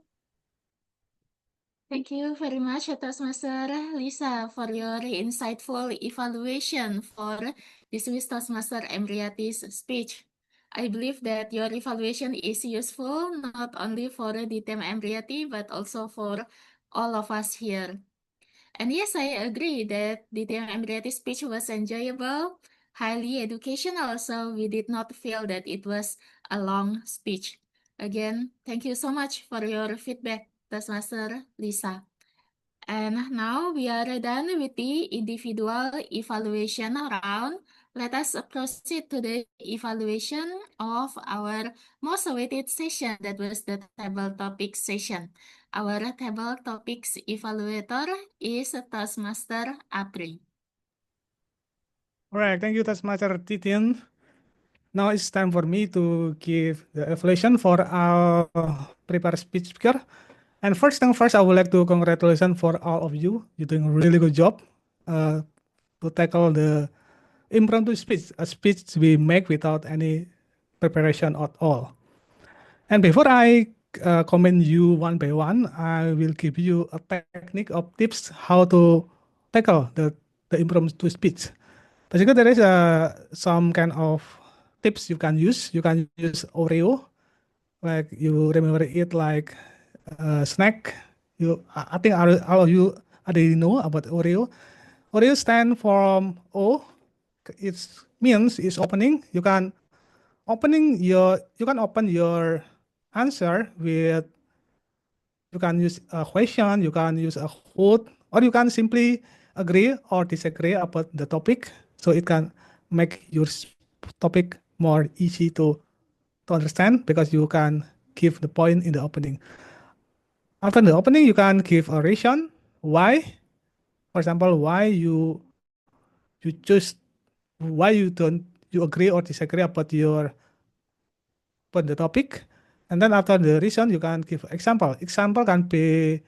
Thank you very much, Toastmaster Lisa, for your insightful evaluation for dismissed Toastmaster Emriati's speech. I believe that your evaluation is useful not only for DTM Emriati, but also for all of us here. And yes, I agree that DTM Emriati's speech was enjoyable, highly educational, so we did not feel that it was a long speech. Again, thank you so much for your feedback, Toastmaster Lisa. And now we are done with the individual evaluation round. Let us proceed to the evaluation of our most awaited session, that was the table topics session. Our table topics evaluator is Toastmaster Apri. All right, thank you, Toastmaster Titin. Now it's time for me to give the evaluation for our prepared speech speaker. And first thing first, I would like to congratulations for all of you. You're doing a really good job to tackle the impromptu speech, a speech we make without any preparation at all. And before I comment you one by one, I will give you a technique of tips how to tackle the impromptu speech. Basically, there is some kind of tips you can use. You can use Oreo, like you remember it like snack. I think all of you already know about Oreo. Oreo stand for O. It means it's opening. You can open your answer with. You can use a question. You can use a quote, or you can simply agree or disagree about the topic. So it can make your topic more easy to understand because you can give the point in the opening. After the opening, you can give a reason why. For example, why you choose, why you agree or disagree about the topic, and then after the reason, you can give example. Example can be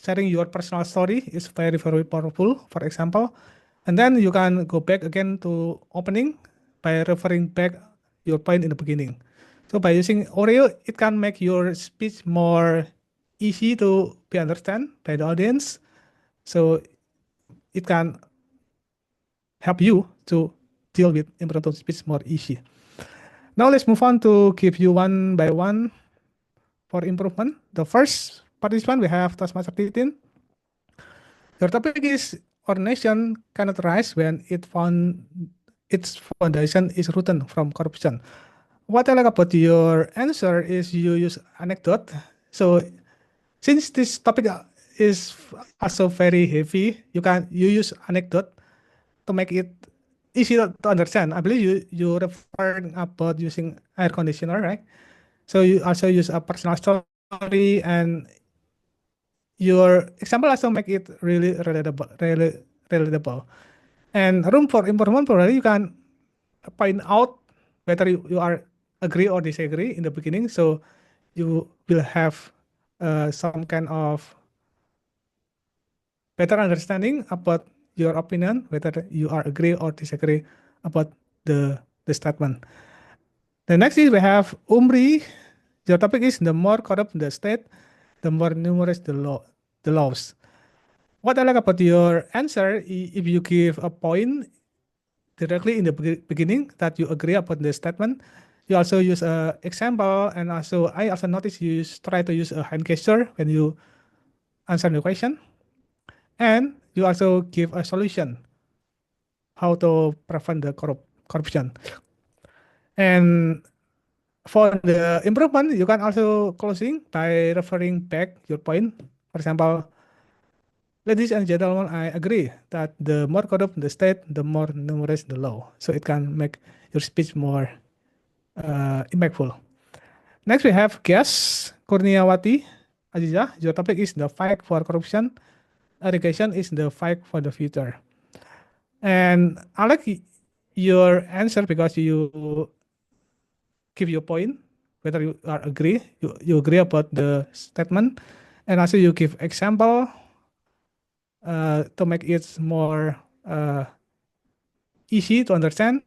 sharing your personal story is very very powerful. For example, and then you can go back again to opening by referring back your point in the beginning. So by using Oreo, it can make your speech more easy to be understand by the audience. So it can help you to deal with impromptu speech more easy. Now let's move on to give you one by one for improvement. The first participant we have Toastmaster Titin. Your topic is our nation cannot rise when its foundation is rooted from corruption. What I like about your answer is you use anecdote. So since this topic is also very heavy, you use anecdote to make it easy to understand. I believe you referring about using air conditioner, right? So you also use a personal story, and your example also make it really relatable. And room for improvement, probably you can point out whether you are agree or disagree in the beginning. So you will have some kind of better understanding about your opinion, whether you are agree or disagree about the statement. The next is we have Umri. Your topic is the more corrupt the state, the more numerous the laws. What I like about your answer, if you give a point directly in the beginning that you agree about the statement, you also use an example, and also I also notice you try to use a hand gesture when you answer the question, and you also give a solution how to prevent the corruption. And for the improvement, you can also closing by referring back your point. For example, ladies and gentlemen, I agree that the more corrupt the state, the more numerous the law. So it can make your speech more impactful. Next, we have guest Kurniawati Aziza. Your topic is the fight for corruption. Education is the fight for the future. And I like your answer because you give your point, whether you are agree, you agree about the statement, and also you give example to make it more easy to understand.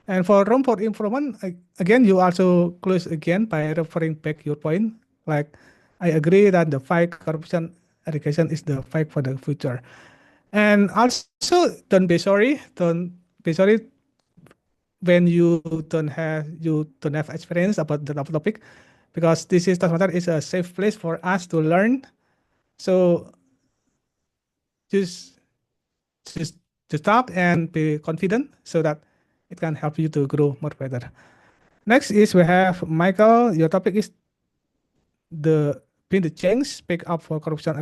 And for room for improvement, again, you also close again by referring back your point. Like, I agree that the fight corruption education is the fight for the future. And also, don't be sorry. Don't be sorry when you don't have experience about the topic, because this is Toastmaster is a safe place for us to learn. So just talk and be confident so that it can help you to grow more better. Next is we have Michael. Your topic is the being the change, speak up for corruption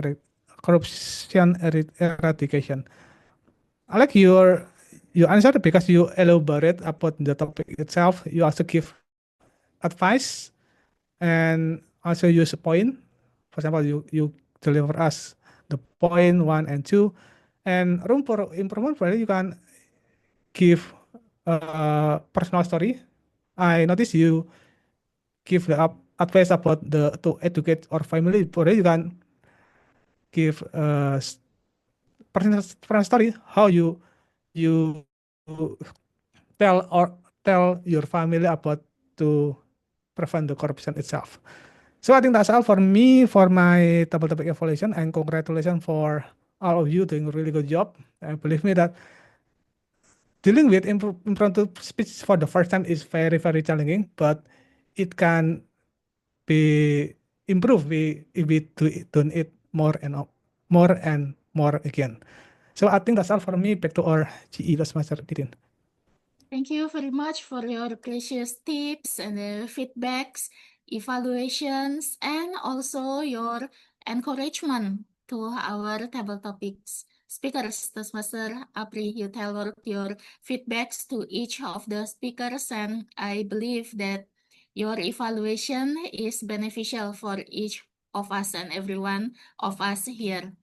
eradication. I like your answer because you elaborate about the topic itself. You also give advice and also use a point. For example, you deliver us the point 1 and 2, and room for improvement. Probably you can give a personal story. I notice you give the advice about to educate our family. Probably you can give a personal story how you tell your family about to prevent the corruption itself. So I think that's all for me for my double topic evaluation, and congratulations for all of you doing a really good job. And believe me that dealing with impromptu speech for the first time is very, very challenging, but it can be improved if we do it more and more again. So I think that's all for me. Back to our GE Toastmaster Titin. Thank you very much for your precious tips and feedbacks, evaluations, and also your encouragement to our table topics. Speakers, Toastmaster Apri, you tailored your feedbacks to each of the speakers, and I believe that your evaluation is beneficial for each of us and every one of us here.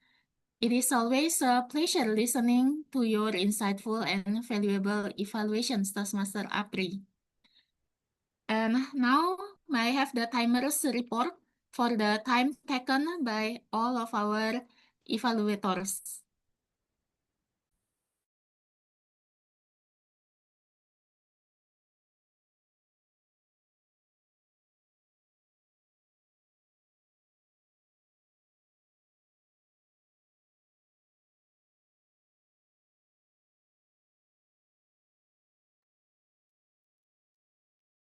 It is always a pleasure listening to your insightful and valuable evaluations, Toastmaster Apri. And now I have the timers report for the time taken by all of our evaluators.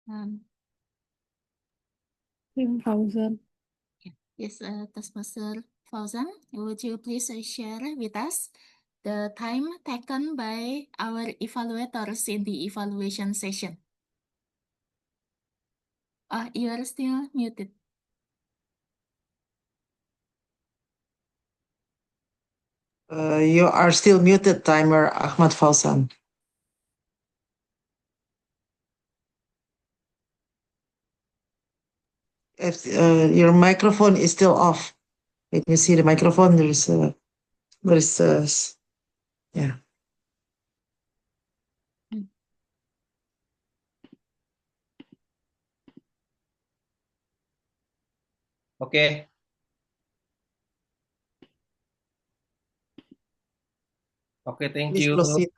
Um, Fauzan. yes, Taskmaster Fauzan, would you please share with us the time taken by our evaluators in the evaluation session? You are still muted. You are still muted, timer Ahmad Fauzan. If your microphone is still off, let me see the microphone. Yeah. Okay. Okay, thank Please you. proceed.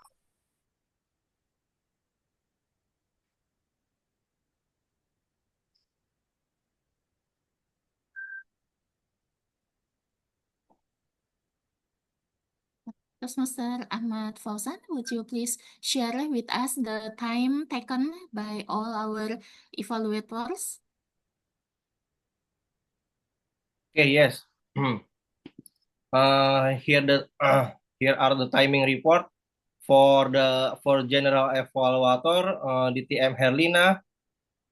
Taskmaster Ahmad Fauzan, would you please share with us the time taken by all our evaluators? Okay, yes. Here are the timing report for general evaluator DTM Herlina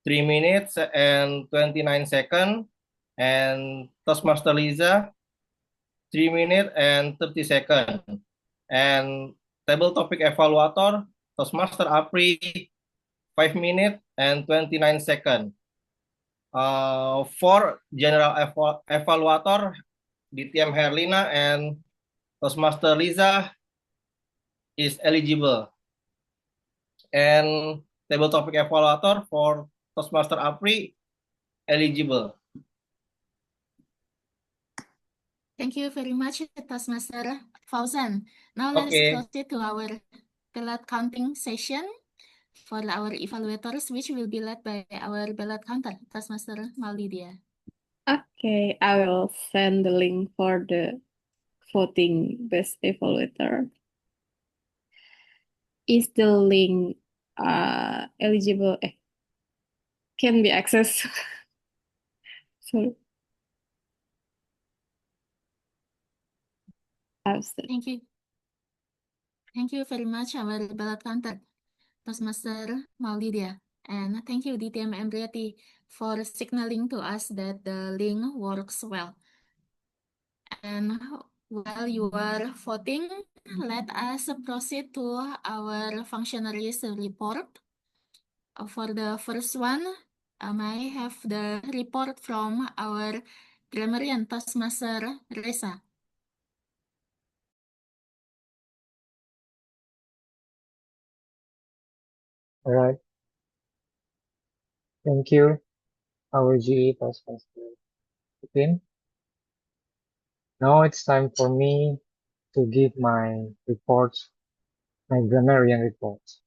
3 minutes and 29 seconds, and Toastmaster Liza 3 minutes and 30 seconds, and table topic evaluator Toastmaster Apri 5 minutes and 29 seconds. For general evaluator DTM Herlina and Toastmaster Liza is eligible. And table topic evaluator for Toastmaster Apri eligible. Thank you very much, Taskmaster Fauzan. Now let's Okay. proceed to our ballot counting session for our evaluators, which will be led by our ballot counter, Taskmaster Maulidia. Okay, I will send the link for the voting best evaluator. Is the link eligible? Can be accessed. Sorry. Thank you. Thank you very much, our ballot counter, Taskmaster Maulidia. And thank you, DTM Embriati, for signaling to us that the link works well. And while you are voting, let us proceed to our functionaries report. For the first one, I have the report from our grammarian, Taskmaster Reza. All right. Thank you, our GE Taskmaster team. Now it's time for me to give my reports, my grammarian reports.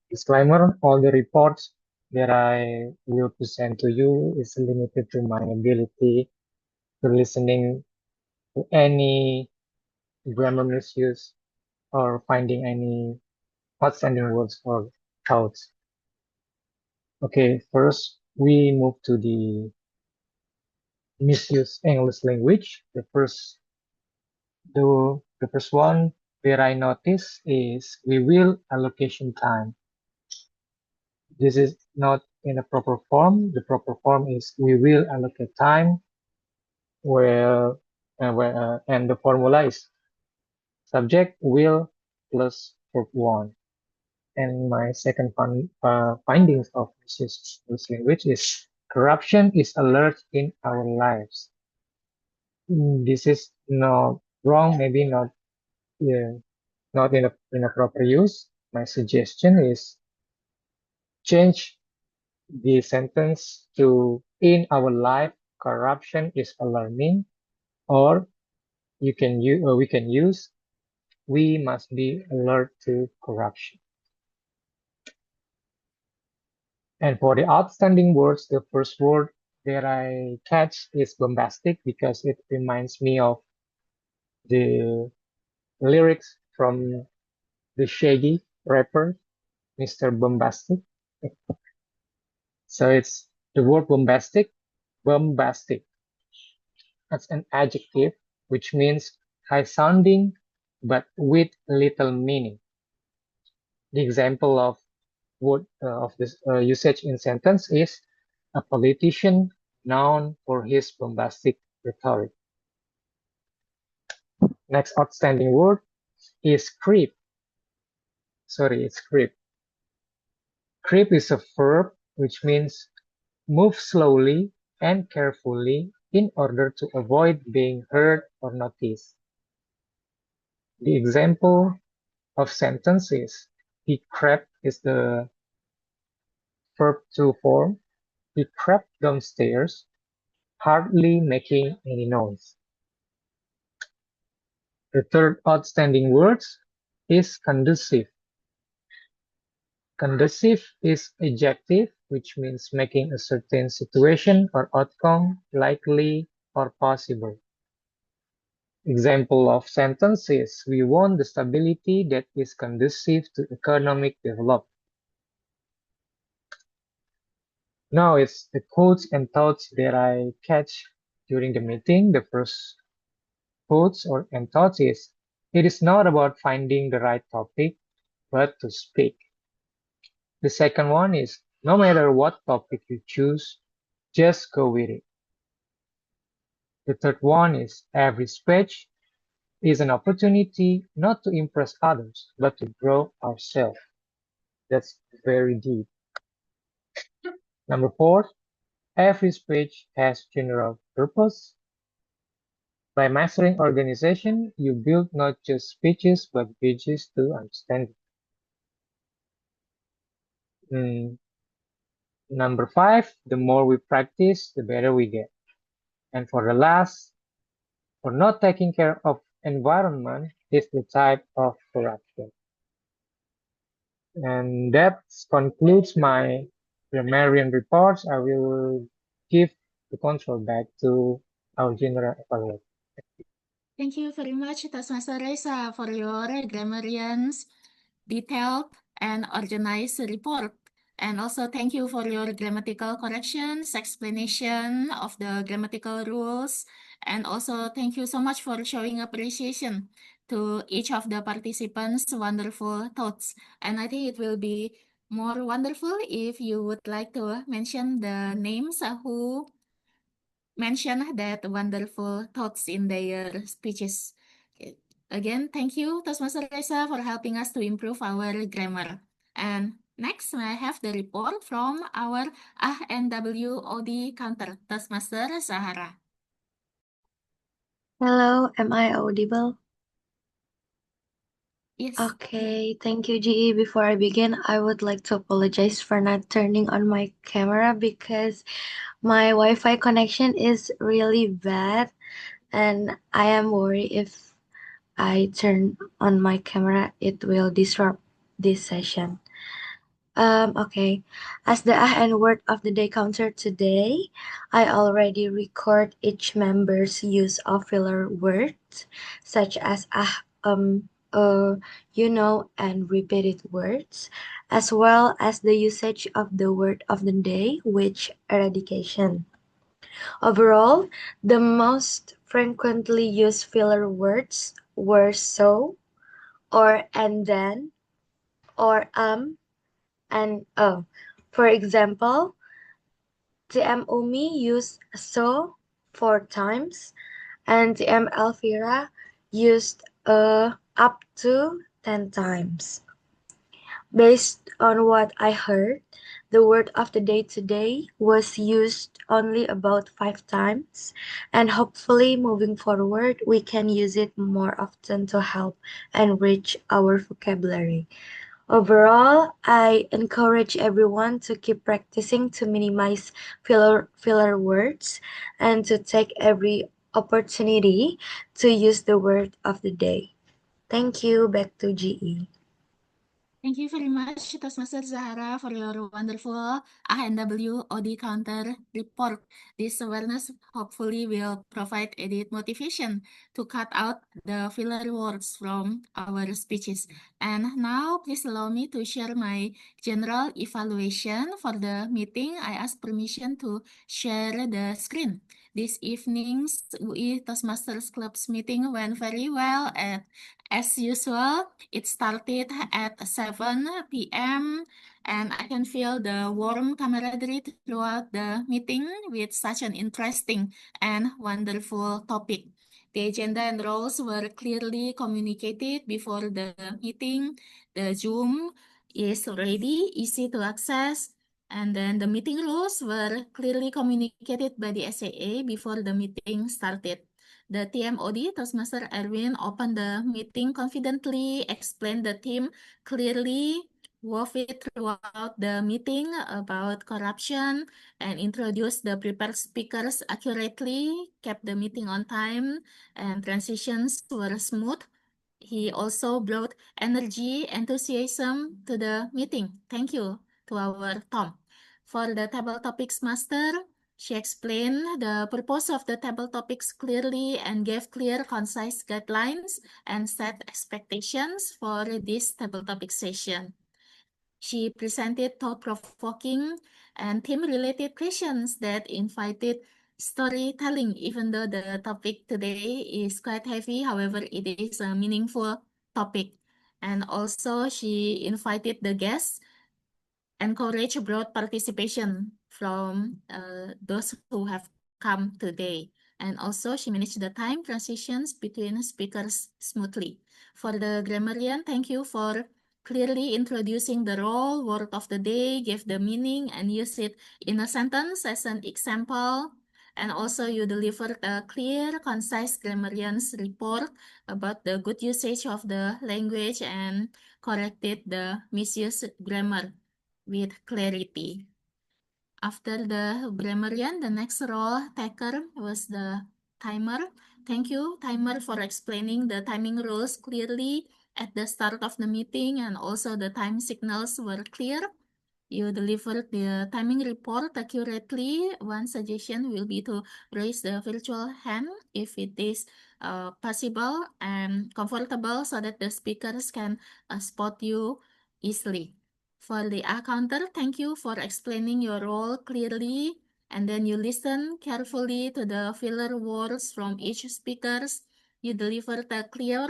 Disclaimer, all the reports that I will present to you is limited to my ability to listening to any grammar misuse or finding any outstanding words or thoughts. Okay, first we move to the misuse English language. The first one that I notice is we will allocation time. This is not in a proper form. The proper form is we will allocate time and the formula is subject will plus verb one. And my second findings of misuse English language is corruption is alert in our lives. This is not wrong, maybe not not in a proper use. My suggestion is change the sentence to in our life corruption is alarming, or we can use we must be alert to corruption. And for the outstanding words, the first word that I catch is bombastic because it reminds me of the lyrics from the Shaggy rapper Mr. Bombastic. So it's the word bombastic. Bombastic. That's an adjective which means high sounding but with little meaning. The example of word of this usage in sentence is a politician known for his bombastic rhetoric. Next outstanding word is creep. Sorry, it's creep. Creep is a verb which means move slowly and carefully in order to avoid being heard or noticed. The example of sentence is he crept is the verb to form. He crept downstairs, hardly making any noise. The third outstanding word is conducive. Conducive is adjective which means making a certain situation or outcome likely or possible. Example of sentence is we want the stability that is conducive to economic development. Now it's the quotes and thoughts that I catch during the meeting. The first quotes and thoughts is, it is not about finding the right topic, but to speak. The second one is, no matter what topic you choose, just go with it. The third one is, every speech is an opportunity not to impress others, but to grow ourselves. That's very deep. Number 4, every speech has general purpose. By mastering organization, you build not just speeches, but bridges to understanding. Number 5, the more we practice, the better we get. And for the last, for not taking care of environment is the type of corruption. And that concludes my grammarian reports. I will give the control back to our general evaluator. Thank you very much, Toastmaster Reza, for your grammarian's detailed and organized report. And also thank you for your grammatical corrections, explanation of the grammatical rules, and also thank you so much for showing appreciation to each of the participants' wonderful thoughts. And I think it will be more wonderful if you would like to mention the names who mentioned that wonderful thoughts in their speeches. Okay. Again, thank you, Toastmaster Reza, for helping us to improve our grammar. And next, I have the report from our ANWOD counter, Toastmaster Zahara. Hello, am I audible? Yes. Okay, thank you, GE. Before I begin, I would like to apologize for not turning on my camera because my Wi-Fi connection is really bad, and I am worried if I turn on my camera, it will disrupt this session. Okay, as the and word of the day counter today, I already record each member's use of filler words, such as and repeated words, as well as the usage of the word of the day, which eradication. Overall, the most frequently used filler words were so, or and then, or and oh. For example, TM Umi used so 4 times, and TM Elvira used up to 10 times. Based on what I heard, the word of the day today was used only about 5 times, and hopefully moving forward, we can use it more often to help enrich our vocabulary. Overall, I encourage everyone to keep practicing to minimize filler words and to take every opportunity to use the word of the day. Thank you. Back to GE. Thank you very much, Toastmaster Zahara, for your wonderful ANW OD counter report. This awareness hopefully will provide added motivation to cut out the filler words from our speeches. And now, please allow me to share my general evaluation for the meeting. I ask permission to share the screen. This evening's UI Toastmasters Club's meeting went very well, and as usual, it started at 7 p.m. and I can feel the warm camaraderie throughout the meeting with such an interesting and wonderful topic. The agenda and roles were clearly communicated before the meeting. The Zoom is ready, easy to access, and then the meeting rules were clearly communicated by the SAA before the meeting started. The TMOD, Toastmaster Erwin, opened the meeting confidently, explained the theme clearly, wove it throughout the meeting about corruption, and introduced the prepared speakers accurately, kept the meeting on time, and transitions were smooth. He also brought energy, enthusiasm to the meeting. Thank you to our Tom. For the table topics master, she explained the purpose of the table topics clearly and gave clear, concise guidelines and set expectations for this table topic session. She presented thought-provoking and theme-related questions that invited storytelling, even though the topic today is quite heavy. However, it is a meaningful topic. And also, she invited the guests, encourage broad participation from those who have come today. And also, she managed the time transitions between speakers smoothly. For the grammarian, thank you for clearly introducing the role, word of the day, give the meaning, and use it in a sentence as an example. And also, you delivered a clear, concise grammarian's report about the good usage of the language and corrected the misused grammar with clarity. After the grammarian, the next role taker was the timer. Thank you, timer, for explaining the timing rules clearly at the start of the meeting, and also the time signals were clear. You delivered the timing report accurately. One suggestion will be to raise the virtual hand if it is possible and comfortable so that the speakers can spot you easily. For the counter, thank you for explaining your role clearly, and then you listen carefully to the filler words from each speakers. You delivered a clear,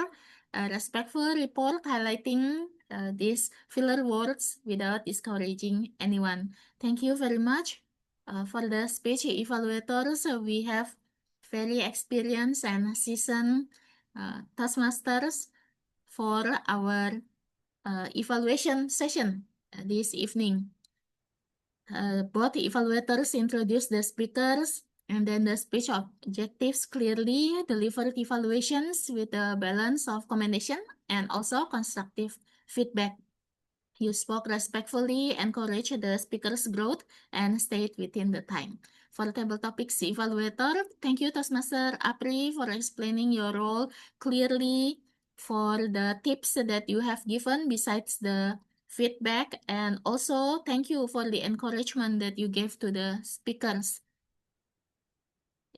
respectful report highlighting these filler words without discouraging anyone. Thank you very much. For the speech evaluators, we have very experienced and seasoned taskmasters for our evaluation session this evening. Both evaluators introduced the speakers and then the speech objectives clearly, delivered evaluations with a balance of commendation and also constructive feedback. You spoke respectfully, encouraged the speaker's growth, and stayed within the time. For table topics evaluator, thank you Toastmaster Apri for explaining your role clearly, for the tips that you have given besides the feedback, and also thank you for the encouragement that you gave to the speakers.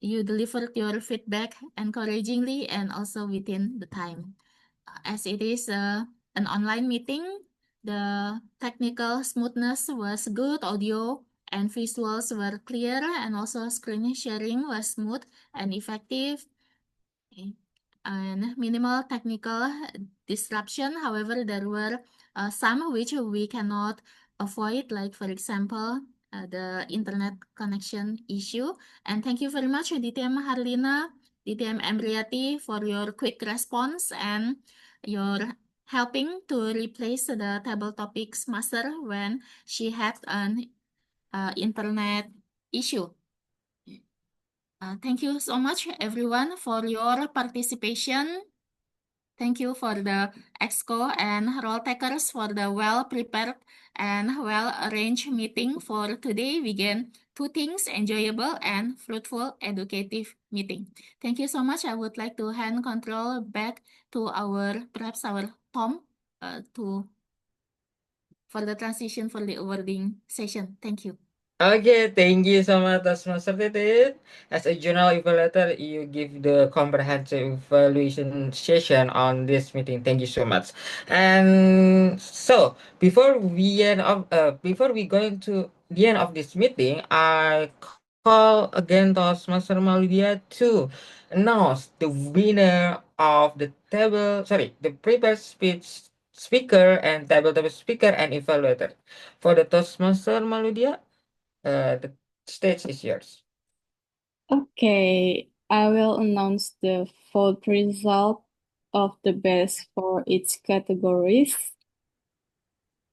You delivered your feedback encouragingly and also within the time. As it is an online meeting, the technical smoothness was good, audio and visuals were clear, and also screen sharing was smooth and effective. And minimal technical disruption. However, there were some which we cannot avoid, like for example, the internet connection issue. And thank you very much, DTM Harlina, DTM Emriati, for your quick response and your helping to replace the table topics master when she had an internet issue. Thank you so much, everyone, for your participation. Thank you for the EXCO and role takers for the well-prepared and well-arranged meeting for today. We gain two things, enjoyable and fruitful educative meeting. Thank you so much. I would like to hand control back to perhaps our Tom to for the transition for the awarding session. Thank you. Okay, thank you so much, Master Titin. As a general evaluator, you give the comprehensive evaluation session on this meeting. Thank you so much. And so, before we go into the end of this meeting, I call again Toastmaster Maludia to announce the winner of the prepared speech speaker and tabletop speaker and evaluator. For the Toastmaster Maludia, the stage is yours. Okay, I will announce the vote result of the best for each categories.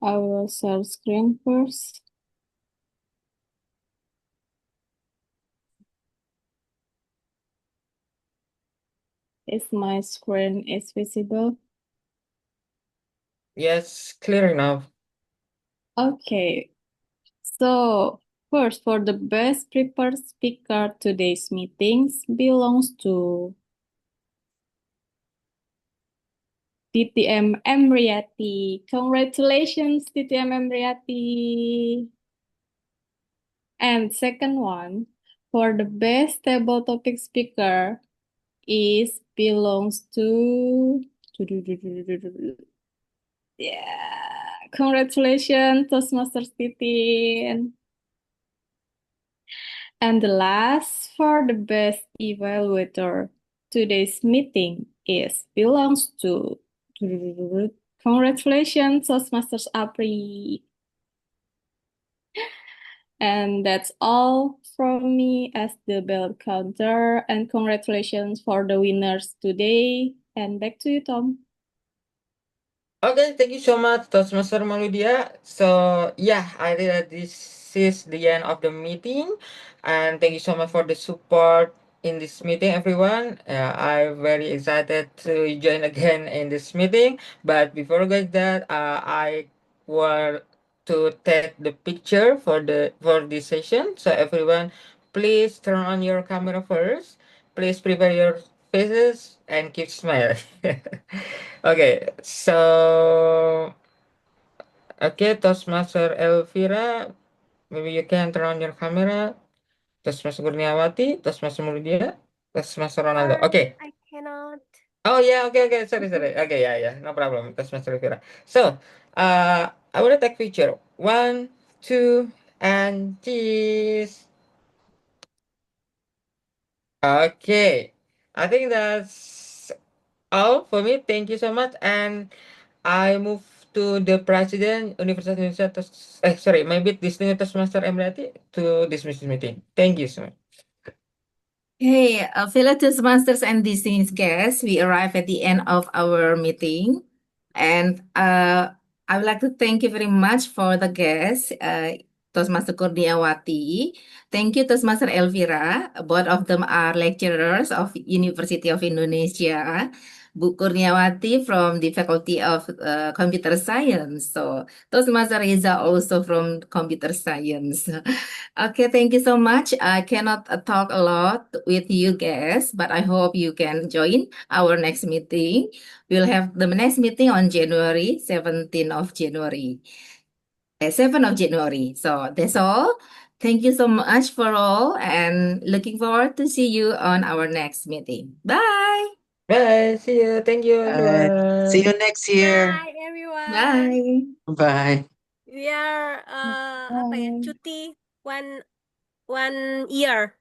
I will share screen first. If my screen is visible. Yes, clear enough. Okay, so first for the best prepared speaker, today's meetings belongs to TTM Emriati. Congratulations, TTM Emriati. And second one, for the best table topic speaker is belongs to yeah. Congratulations, Toastmasters Titin. And the last for the best evaluator, today's meeting is belongs to congratulations, Toastmasters Apri. And that's all from me as the bell counter. And congratulations for the winners today. And back to you, Tom. Okay, thank you so much, Toastmaster Maludia. So yeah, I think that this is the end of the meeting, and thank you so much for the support in this meeting, everyone. I'm very excited to join again in this meeting. But before going that, I want to take the picture for this session. So everyone, please turn on your camera first. Please prepare your faces and keep smiling. Okay, so okay, Toastmaster Elvira, maybe you can turn on your camera. Toastmaster Kurniawati, Toastmaster Mulia, Toastmaster Ronaldo. Okay. I cannot. Oh yeah, okay, sorry. Okay, yeah, no problem. Toastmaster Elvira. So, I want to take picture. 1, 2, and cheese. Okay, I think that's all for me. Thank you so much, and I move to the President Universitas Indonesia. Maybe Distinguished Toastmaster Emrati to dismiss this meeting. Thank you so much. Hey, fellow Toastmasters and distinguished guests, we arrive at the end of our meeting. And I would like to thank you very much for the guests, Toastmaster Kurniawati. Thank you, Toastmaster Elvira. Both of them are lecturers of University of Indonesia. Bu Kurniawati from the Faculty of Computer Science. So Toastmaster Reza also from Computer Science. Okay, thank you so much. I cannot talk a lot with you guys, but I hope you can join our next meeting. We'll have the next meeting on January 17th of January. 7th of January. So that's all. Thank you so much for all and looking forward to see you on our next meeting. Bye. Bye. See you. Thank you, everyone. See you next year. Bye everyone. Bye. Bye. We are apa ya, cuti one year.